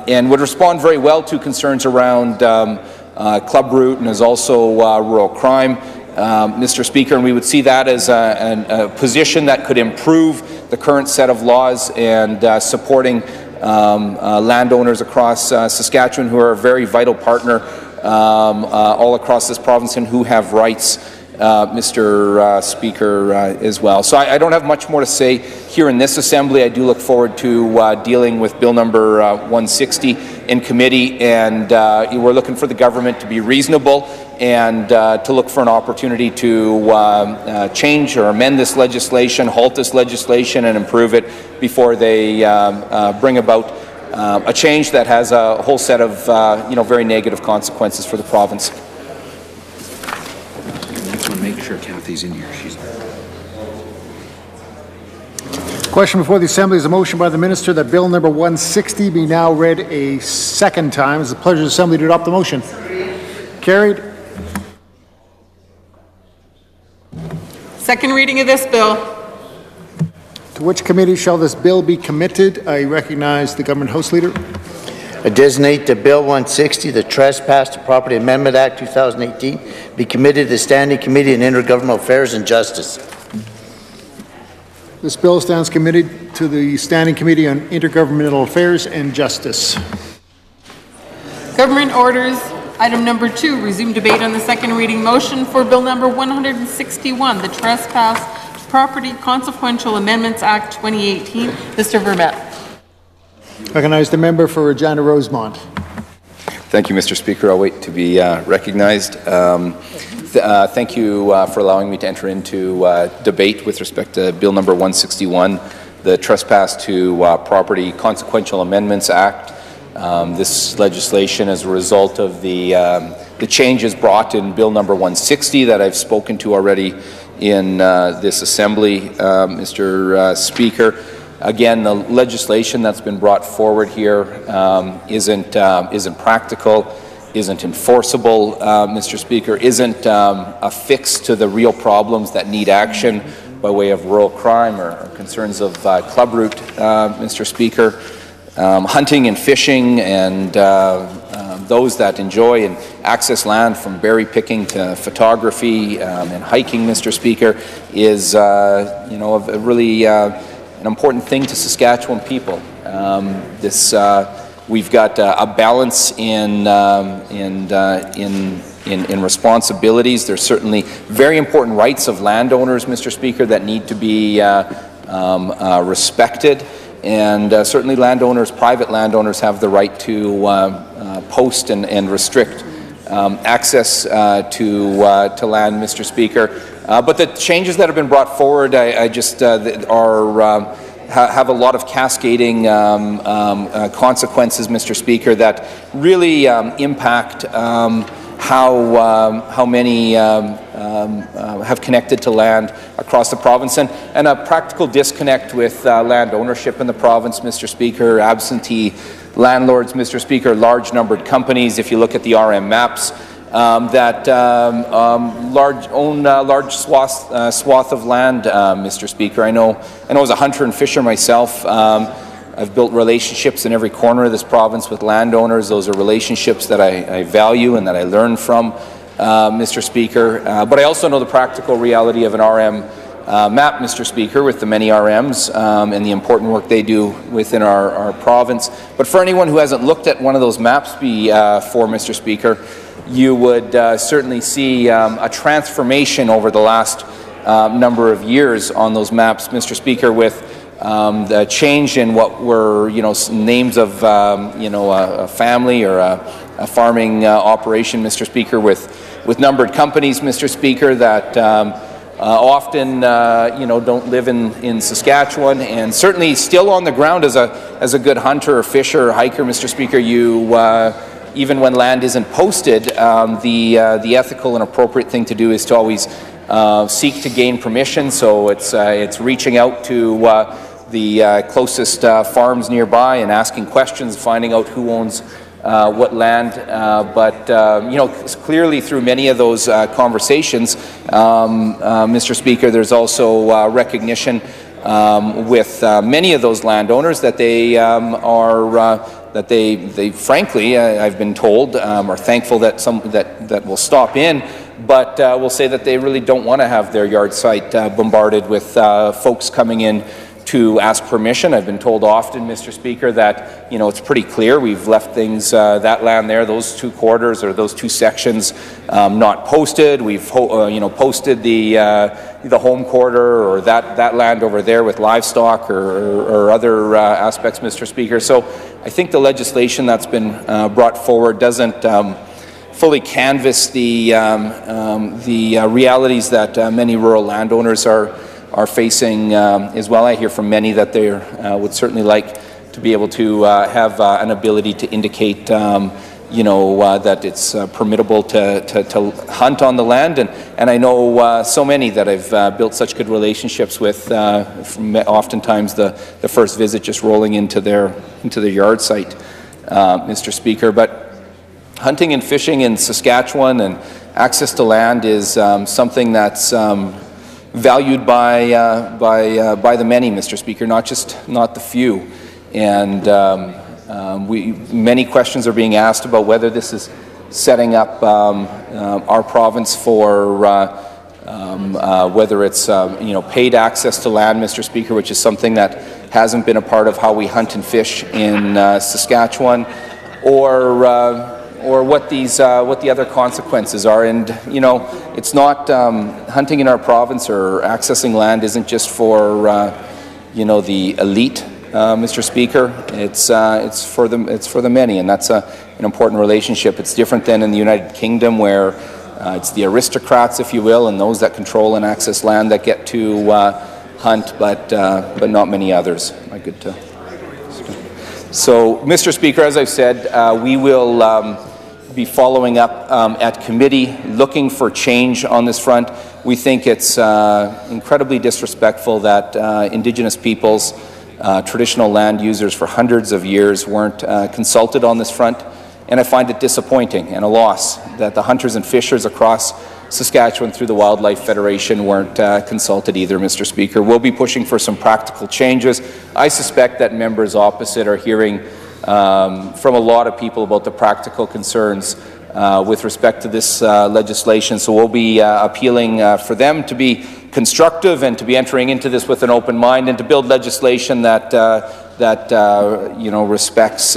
and would respond very well to concerns around club route and is also rural crime, Mr. Speaker, and we would see that as a position that could improve the current set of laws and supporting landowners across Saskatchewan, who are a very vital partner all across this province and who have rights Mr. Speaker, as well. So I don't have much more to say here in this Assembly. I do look forward to dealing with Bill number 160 in committee, and we're looking for the government to be reasonable and to look for an opportunity to change or amend this legislation, halt this legislation, and improve it before they bring about a change that has a whole set of very negative consequences for the province. Make sure Kathy's in here. She's Question before the Assembly is a motion by the Minister that Bill number 160 be now read a second time. It's the pleasure of the Assembly to adopt the motion. Carried. Second reading of this bill. To which committee shall this bill be committed? I recognize the Government House Leader. I designate that Bill 160, the Trespass to Property Amendment Act 2018, be committed to the Standing Committee on Intergovernmental Affairs and Justice. This bill stands committed to the Standing Committee on Intergovernmental Affairs and Justice. Government orders item number 2, resume debate on the second reading motion for Bill number 161, the Trespass to Property Consequential Amendments Act 2018. Mr. Vermette. Recognize the member for Regina Rosemont. Thank you, Mr. Speaker. I'll wait to be recognized. Thank you for allowing me to enter into debate with respect to Bill number 161, the Trespass to Property Consequential Amendments Act. This legislation is a result of the changes brought in Bill number 160 that I've spoken to already in this Assembly, Mr. Speaker. Again, the legislation that's been brought forward here isn't practical, isn't enforceable, Mr. Speaker, isn't a fix to the real problems that need action by way of rural crime or concerns of club route, Mr. Speaker. Hunting and fishing and those that enjoy and access land from berry picking to photography and hiking, Mr. Speaker, is a really an important thing to Saskatchewan people. We've got a balance in responsibilities. There's certainly very important rights of landowners, Mr. Speaker, that need to be respected. And certainly landowners, private landowners, have the right to post and restrict access to land, Mr. Speaker. But the changes that have been brought forward, I just have a lot of cascading consequences, Mr. Speaker, that really impact how many have connected to land across the province, and a practical disconnect with land ownership in the province, Mr. Speaker, absentee landlords, Mr. Speaker, large numbered companies. If you look at the RM maps, that own large swath of land, Mr. Speaker. I know as a hunter and fisher myself, I've built relationships in every corner of this province with landowners. Those are relationships that I value and that I learn from, Mr. Speaker. But I also know the practical reality of an RM map, Mr. Speaker, with the many RMs and the important work they do within our province. But for anyone who hasn't looked at one of those maps before, Mr. Speaker, you would certainly see a transformation over the last number of years on those maps, Mr. Speaker, with the change in what were, names of, a family or a farming operation, Mr. Speaker, with numbered companies, Mr. Speaker, that often, don't live in Saskatchewan, and certainly still on the ground as a good hunter or fisher or hiker, Mr. Speaker. Even when land isn't posted, the ethical and appropriate thing to do is to always seek to gain permission. So it's reaching out to the closest farms nearby and asking questions, finding out who owns what land. But clearly through many of those conversations, Mr. Speaker, there's also recognition with many of those landowners that they that they frankly, I've been told, are thankful that that will stop in, but will say that they really don't want to have their yard site bombarded with folks coming in to ask permission. I've been told often, Mr. Speaker, that it's pretty clear. We've left things, that land there, those 2 quarters or those 2 sections, not posted. We've posted the home quarter or that land over there with livestock or other aspects, Mr. Speaker. So I think the legislation that's been brought forward doesn't fully canvass the realities that many rural landowners are facing as well. I hear from many that they would certainly like to be able to have an ability to indicate that it's permittable to hunt on the land, and I know so many that I've built such good relationships with, from oftentimes the first visit just rolling into their yard site, Mr. Speaker. But hunting and fishing in Saskatchewan and access to land is something that's valued by the many, Mr. Speaker, not the few, and many questions are being asked about whether this is setting up our province for whether it's paid access to land, Mr. Speaker, which is something that hasn't been a part of how we hunt and fish in Saskatchewan, or what the other consequences are. And it's not hunting in our province or accessing land isn't just for the elite, Mr. Speaker. It's for the many, and that's an important relationship. It's different than in the United Kingdom, where it's the aristocrats, if you will, and those that control and access land that get to hunt, but not many others. Am I good to? So, Mr. Speaker, as I've said, we will be following up at committee, looking for change on this front. We think it's incredibly disrespectful that Indigenous peoples, traditional land users for hundreds of years, weren't consulted on this front, and I find it disappointing and a loss that the hunters and fishers across Saskatchewan through the Wildlife Federation weren't consulted either, Mr. Speaker. We'll be pushing for some practical changes. I suspect that members opposite are hearing from a lot of people about the practical concerns with respect to this legislation. So we'll be appealing for them to be constructive and to be entering into this with an open mind and to build legislation that respects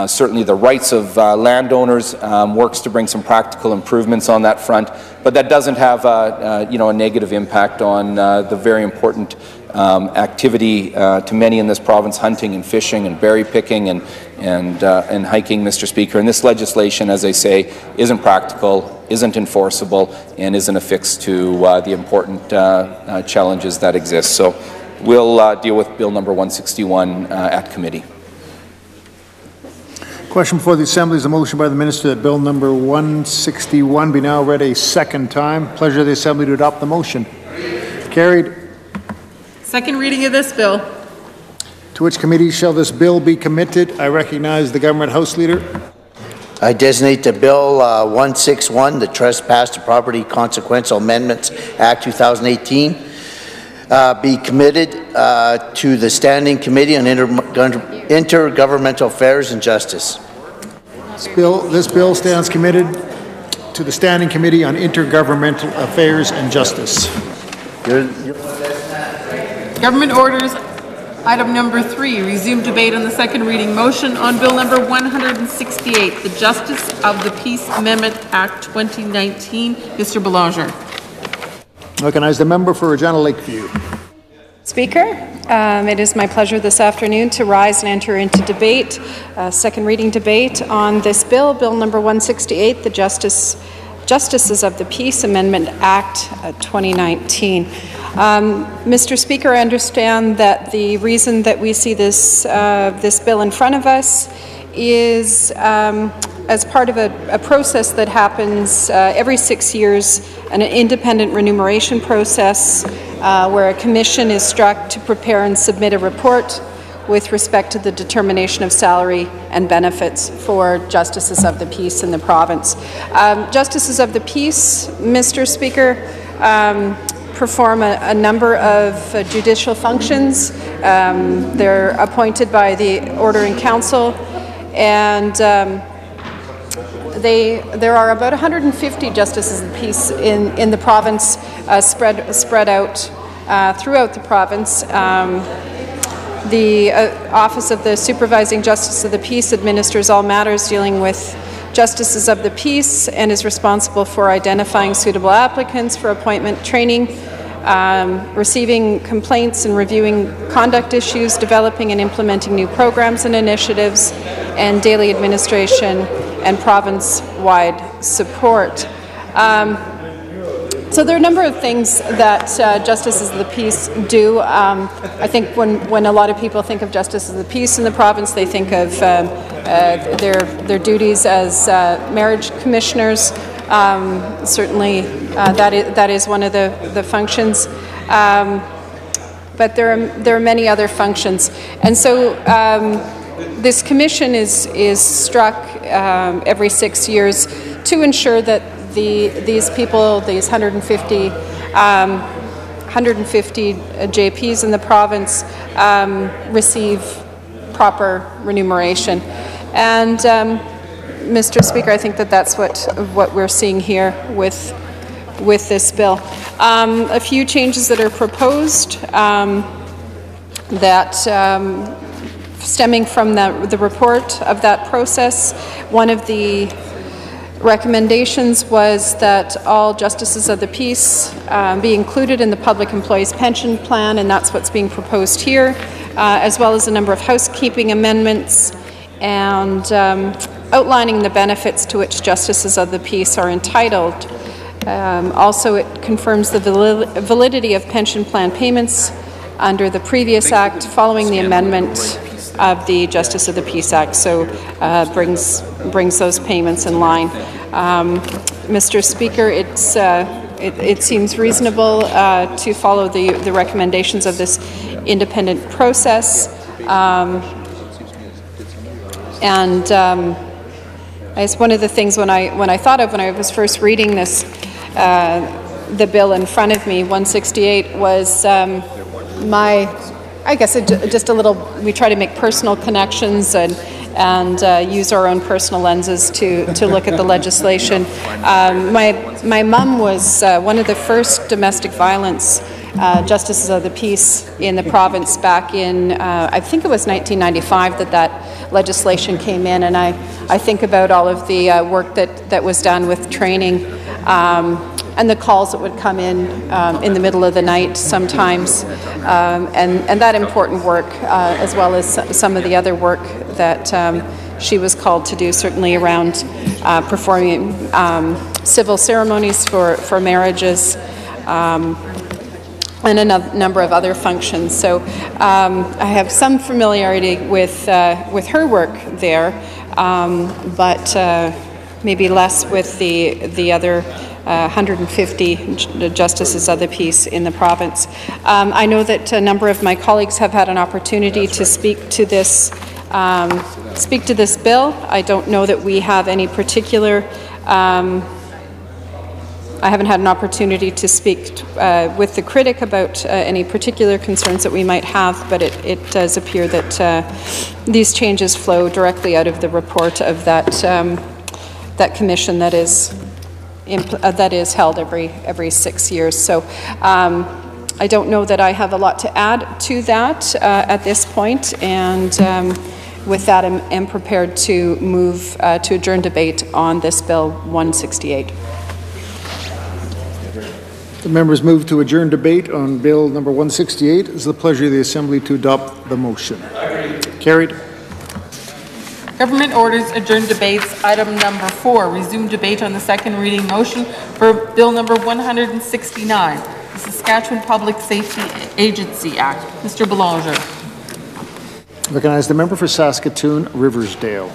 certainly the rights of landowners, works to bring some practical improvements on that front, but that doesn't have a negative impact on the very important activity to many in this province, hunting and fishing and berry picking and hiking, Mr. Speaker. And this legislation, as I say, isn't practical, isn't enforceable, and isn't a fix to the important challenges that exist. So we'll deal with Bill number 161 at committee. Question before the Assembly is a motion by the Minister that Bill number 161 be now read a second time. Pleasure of the Assembly to adopt the motion. Carried. Second reading of this bill. To which committee shall this bill be committed? I recognize the Government House Leader. I designate the Bill 161, the Trespass to Property Consequential Amendments Act 2018, be committed to the Standing Committee on Intergovernmental Affairs and Justice. This bill stands committed to the Standing Committee on Intergovernmental Affairs and Justice. Government orders item number 3, resume debate on the second reading motion on Bill number 168, the Justice of the Peace Amendment Act 2019. Mr. Belanger. I recognize the member for Regina Lakeview. Speaker, it is my pleasure this afternoon to rise and enter into debate, second reading debate on this bill, Bill number 168, the Justices of the Peace Amendment Act 2019. Mr. Speaker, I understand that the reason that we see this bill in front of us is as part of a process that happens every 6 years, an independent remuneration process where a commission is struck to prepare and submit a report with respect to the determination of salary and benefits for Justices of the Peace in the province. Justices of the Peace, Mr. Speaker, perform a number of judicial functions. They're appointed by the Ordering Council, and there are about 150 Justices of the Peace in the province spread out throughout the province. The Office of the Supervising Justice of the Peace administers all matters dealing with justices of the peace and is responsible for identifying suitable applicants for appointment, training, receiving complaints and reviewing conduct issues, developing and implementing new programs and initiatives, and daily administration and province-wide support. So there are a number of things that justices of the peace do. I think when a lot of people think of justices of the peace in the province, they think of their duties as marriage commissioners. Certainly, that is one of the functions. But there are many other functions, and so this commission is struck every 6 years to ensure that these people, these 150 JPs in the province, receive proper remuneration. And Mr. Speaker, I think that's what we're seeing here with this bill. A few changes that are proposed that stemming from the report of that process. One of the recommendations was that all justices of the peace be included in the public employees pension plan, and that's what's being proposed here, as well as a number of housekeeping amendments and outlining the benefits to which justices of the peace are entitled. Also, it confirms the validity of pension plan payments under the previous Act following the amendment of the Justice of the Peace Act, so brings those payments in line. Mr. Speaker, it seems reasonable to follow the recommendations of this independent process, and it's one of the things when I thought of when I was first reading this, the bill in front of me, 168, was I guess just a little, we try to make personal connections and use our own personal lenses to look at the legislation. My mom was one of the first domestic violence justices of the peace in the province back in, I think it was 1995 that legislation came in, and I think about all of the work that was done with training and the calls that would come in the middle of the night sometimes, and that important work, as well as some of the other work that she was called to do, certainly around performing civil ceremonies for marriages, and a number of other functions. So I have some familiarity with her work there, but maybe less with the other 150 justices of the peace in the province. I know that a number of my colleagues have had an opportunity to speak to this bill. I don't know that we have any particular. I haven't had an opportunity to speak with the critic about any particular concerns that we might have, but it does appear that these changes flow directly out of the report of that commission that is held every 6 years. So I don't know that I have a lot to add to that at this point, and with that, I'm prepared to move to adjourn debate on this Bill 168. The members move to adjourn debate on Bill number 168. It is the pleasure of the Assembly to adopt the motion. Carried. Government orders adjourn debates. Item number 4, resume debate on the second reading motion for Bill number 169, the Saskatchewan Public Safety Agency Act. Mr. Belanger. Recognize the member for Saskatoon Riversdale.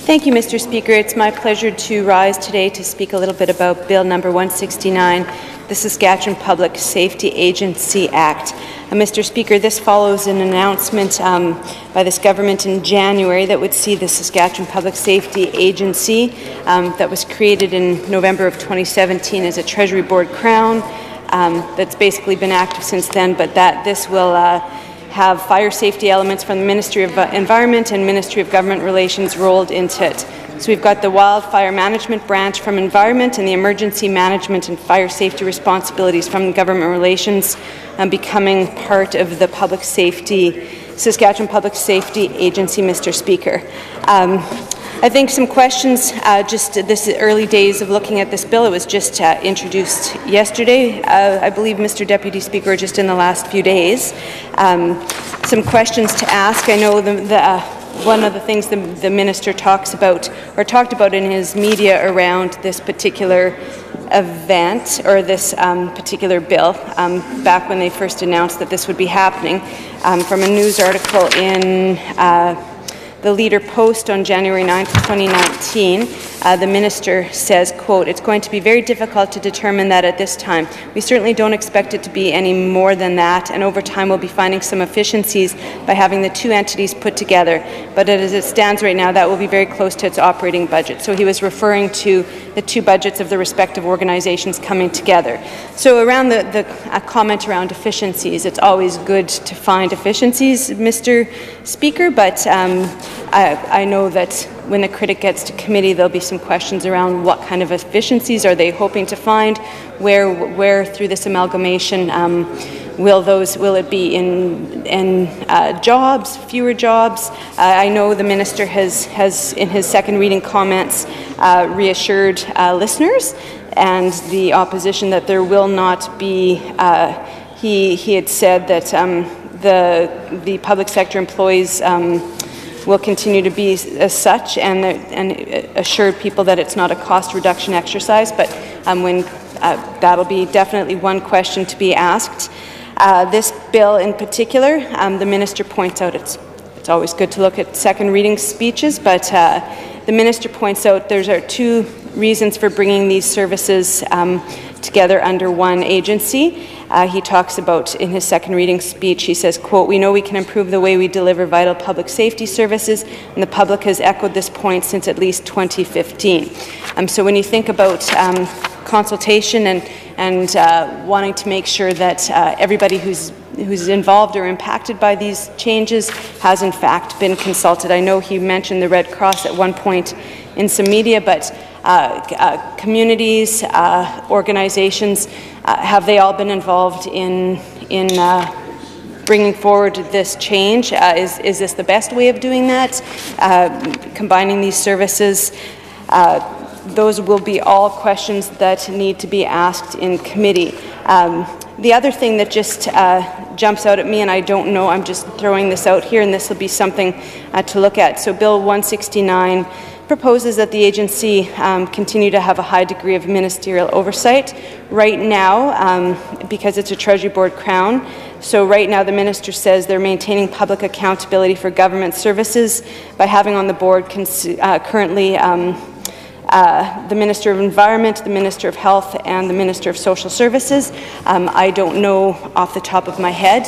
Thank you, Mr. Speaker. It's my pleasure to rise today to speak a little bit about Bill number 169, the Saskatchewan Public Safety Agency Act. Mr. Speaker, this follows an announcement by this government in January that would see the Saskatchewan Public Safety Agency that was created in November of 2017 as a Treasury Board crown that's basically been active since then, but that this will have fire safety elements from the Ministry of Environment and Ministry of Government Relations rolled into it. So we've got the Wildfire Management Branch from Environment and the Emergency Management and Fire Safety responsibilities from Government Relations becoming part of the Saskatchewan Public Safety Agency, Mr. Speaker. I think some questions, just this early days of looking at this bill. It was just introduced yesterday, I believe, Mr. Deputy Speaker, just in the last few days. Some questions to ask. I know one of the things the minister talked about in his media around this particular event or this particular bill back when they first announced that this would be happening, from a news article in the Leader Post on January 9th, 2019, the minister says, quote, "It's going to be very difficult to determine that at this time. We certainly don't expect it to be any more than that, and over time we'll be finding some efficiencies by having the two entities put together. But as it stands right now, that will be very close to its operating budget." So he was referring to the two budgets of the respective organizations coming together. So around the comment around efficiencies, it's always good to find efficiencies, Mr. Speaker, but I know that when the critic gets to committee, there'll be some questions around what kind of efficiencies are they hoping to find, where through this amalgamation will it be in jobs, fewer jobs? I know the minister has in his second reading comments reassured listeners and the opposition that there will not be. He had said that the public sector employees will continue to be as such, and assured people that it's not a cost reduction exercise. But that'll be definitely one question to be asked. This bill in particular, the minister points out it's always good to look at second reading speeches, but the minister points out there are two reasons for bringing these services together under one agency. He talks about, in his second reading speech, he says, quote, "We know we can improve the way we deliver vital public safety services, and the public has echoed this point since at least 2015. So when you think about consultation and wanting to make sure that everybody who's involved or impacted by these changes has in fact been consulted. I know he mentioned the Red Cross at one point in some media, but communities, organizations, have they all been involved in bringing forward this change? Is this the best way of doing that? Combining these services? Those will be all questions that need to be asked in committee. The other thing that just jumps out at me, and I don't know, I'm just throwing this out here, and this will be something to look at. So Bill 169 proposes that the agency continue to have a high degree of ministerial oversight. Right now, because it's a Treasury Board crown, so right now the minister says they're maintaining public accountability for government services by having on the board currently the Minister of Environment, the Minister of Health, and the Minister of Social Services. I don't know off the top of my head,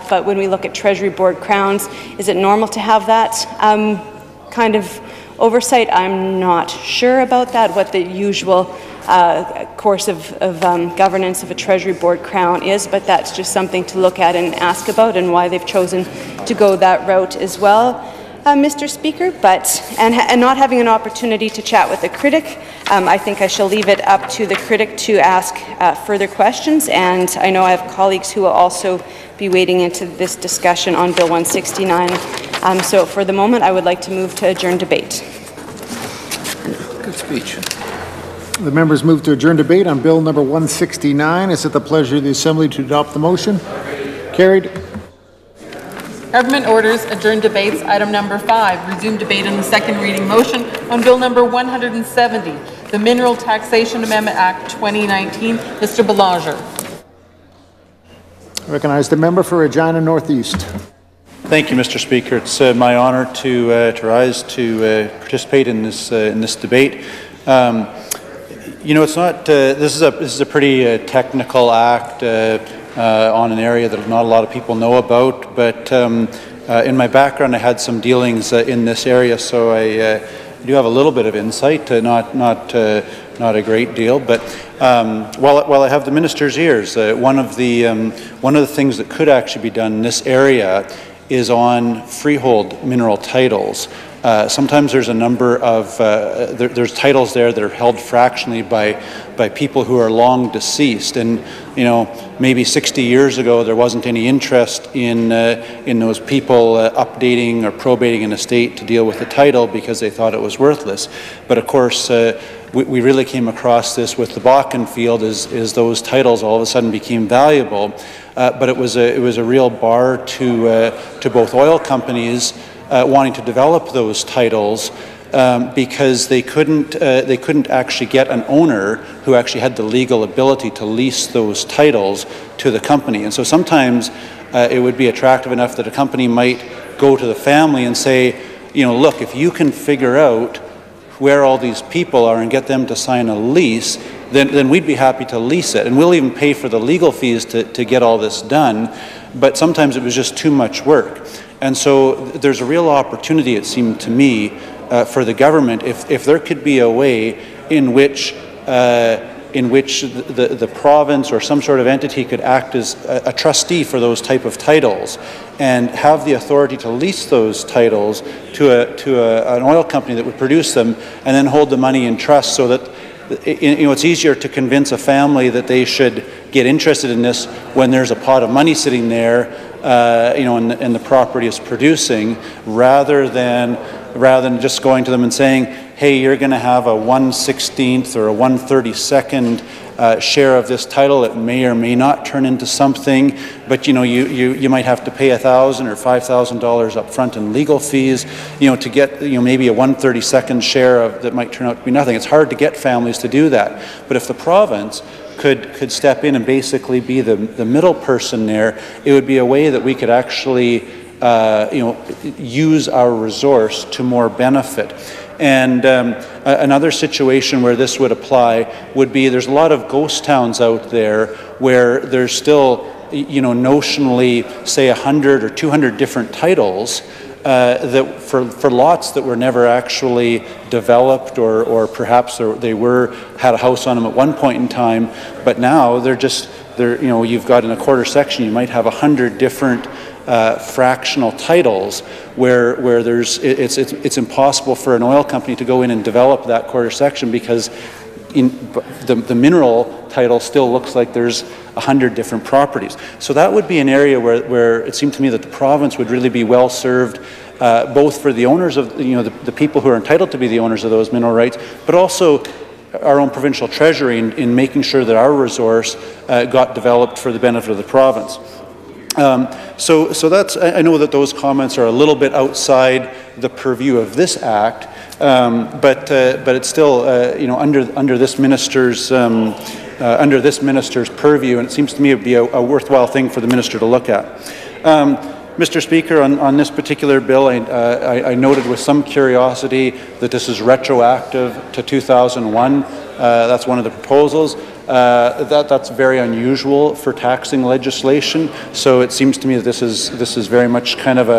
but when we look at Treasury Board crowns, is it normal to have that kind of oversight? I'm not sure about that, what the usual course of governance of a Treasury Board crown is, but that's just something to look at and ask about, and why they've chosen to go that route as well, Mr. Speaker. And not having an opportunity to chat with the critic, I think I shall leave it up to the critic to ask further questions, and I know I have colleagues who will also be wading into this discussion on Bill 169. So for the moment, I would like to move to adjourn debate. Good speech. The members move to adjourn debate on Bill number 169. Is it the pleasure of the Assembly to adopt the motion? Carried. Government orders adjourn debates. Item number 5, resume debate on the second reading motion on Bill number 170, the Mineral Taxation Amendment Act 2019. Mr. Belanger. I recognize the member for Regina Northeast. Thank you, Mr. Speaker. It's my honour to rise to participate in this debate. You know, it's not. This is a pretty technical act on an area that not a lot of people know about. But in my background, I had some dealings in this area, so I do have a little bit of insight. Not not a great deal. But while I have the minister's ears, one of the things that could actually be done in this area is on freehold mineral titles. Sometimes there's a number of there's titles there that are held fractionally by people who are long deceased, and maybe 60 years ago there wasn't any interest in those people updating or probating an estate to deal with the title because they thought it was worthless. But of course, we really came across this with the Bakken field as those titles all of a sudden became valuable. But it was a real bar to both oil companies wanting to develop those titles because they couldn't actually get an owner who actually had the legal ability to lease those titles to the company. And so sometimes it would be attractive enough that a company might go to the family and say, look, if you can figure out where all these people are and get them to sign a lease, then we'd be happy to lease it. And we'll even pay for the legal fees to get all this done. But sometimes it was just too much work. And so there's a real opportunity, it seemed to me, for the government, if there could be a way in which the province or some sort of entity could act as a trustee for those type of titles and have the authority to lease those titles to an oil company that would produce them and then hold the money in trust so that it's easier to convince a family that they should get interested in this when there's a pot of money sitting there, and the property is producing, rather than just going to them and saying, hey, you're going to have a 1/16th or a 1/32nd share of this title. It may or may not turn into something, but you might have to pay $1,000 or $5,000 up front in legal fees, to get maybe a 1/32nd share that might turn out to be nothing. It's hard to get families to do that. But if the province could step in and basically be the middle person there, it would be a way that we could actually use our resource to more benefit. And another situation where this would apply would be there's a lot of ghost towns out there where there's still, notionally, say 100 or 200 different titles that for lots that were never actually developed, or perhaps they had a house on them at one point in time, but now you've got in a quarter section, you might have 100 different fractional titles where it's impossible for an oil company to go in and develop that quarter section because the mineral title still looks like there's 100 different properties. So that would be an area where it seemed to me that the province would really be well served, both for the owners of, the people who are entitled to be the owners of those mineral rights, but also our own provincial treasury in making sure that our resource got developed for the benefit of the province. So that's, I know that those comments are a little bit outside the purview of this act, but it's still under this minister's purview, and it seems to me it would be a worthwhile thing for the minister to look at. Mr. Speaker, on this particular bill, I noted with some curiosity that this is retroactive to 2001. That's one of the proposals. That's very unusual for taxing legislation. So it seems to me that this is very much kind of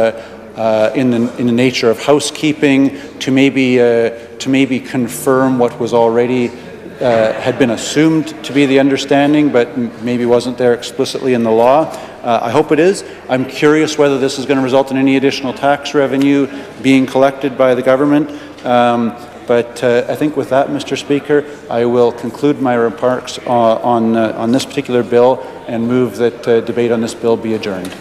in the nature of housekeeping to maybe confirm what was already had been assumed to be the understanding, but maybe wasn't there explicitly in the law. I hope it is. I'm curious whether this is going to result in any additional tax revenue being collected by the government. But I think with that, Mr. Speaker, I will conclude my remarks on this particular bill and move that debate on this bill be adjourned.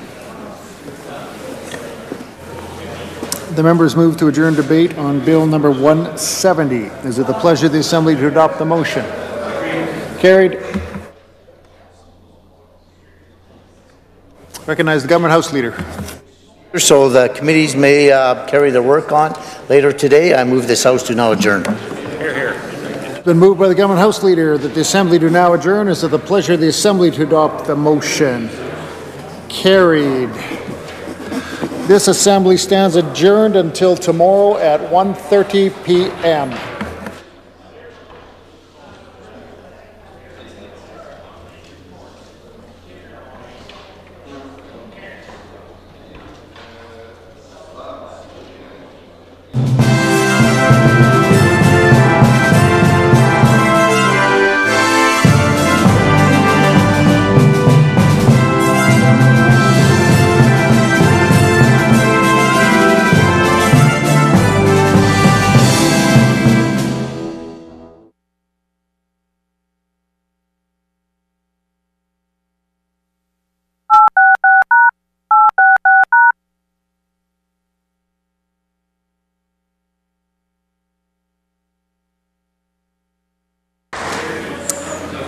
The members move to adjourn debate on Bill number 170. Is it the pleasure of the Assembly to adopt the motion? Carried. Recognize the Government House Leader. So the committees may carry their work on later today. I move this House to now adjourn. Hear, hear. It's been moved by the Government House Leader that the Assembly do now adjourn. Is it the pleasure of the Assembly to adopt the motion? Carried. This Assembly stands adjourned until tomorrow at 1:30 p.m.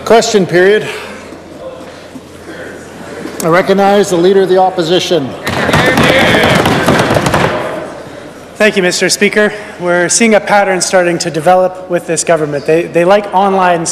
Question period. I recognize the Leader of the Opposition. Thank you, Mr. Speaker. We're seeing a pattern starting to develop with this government. They like online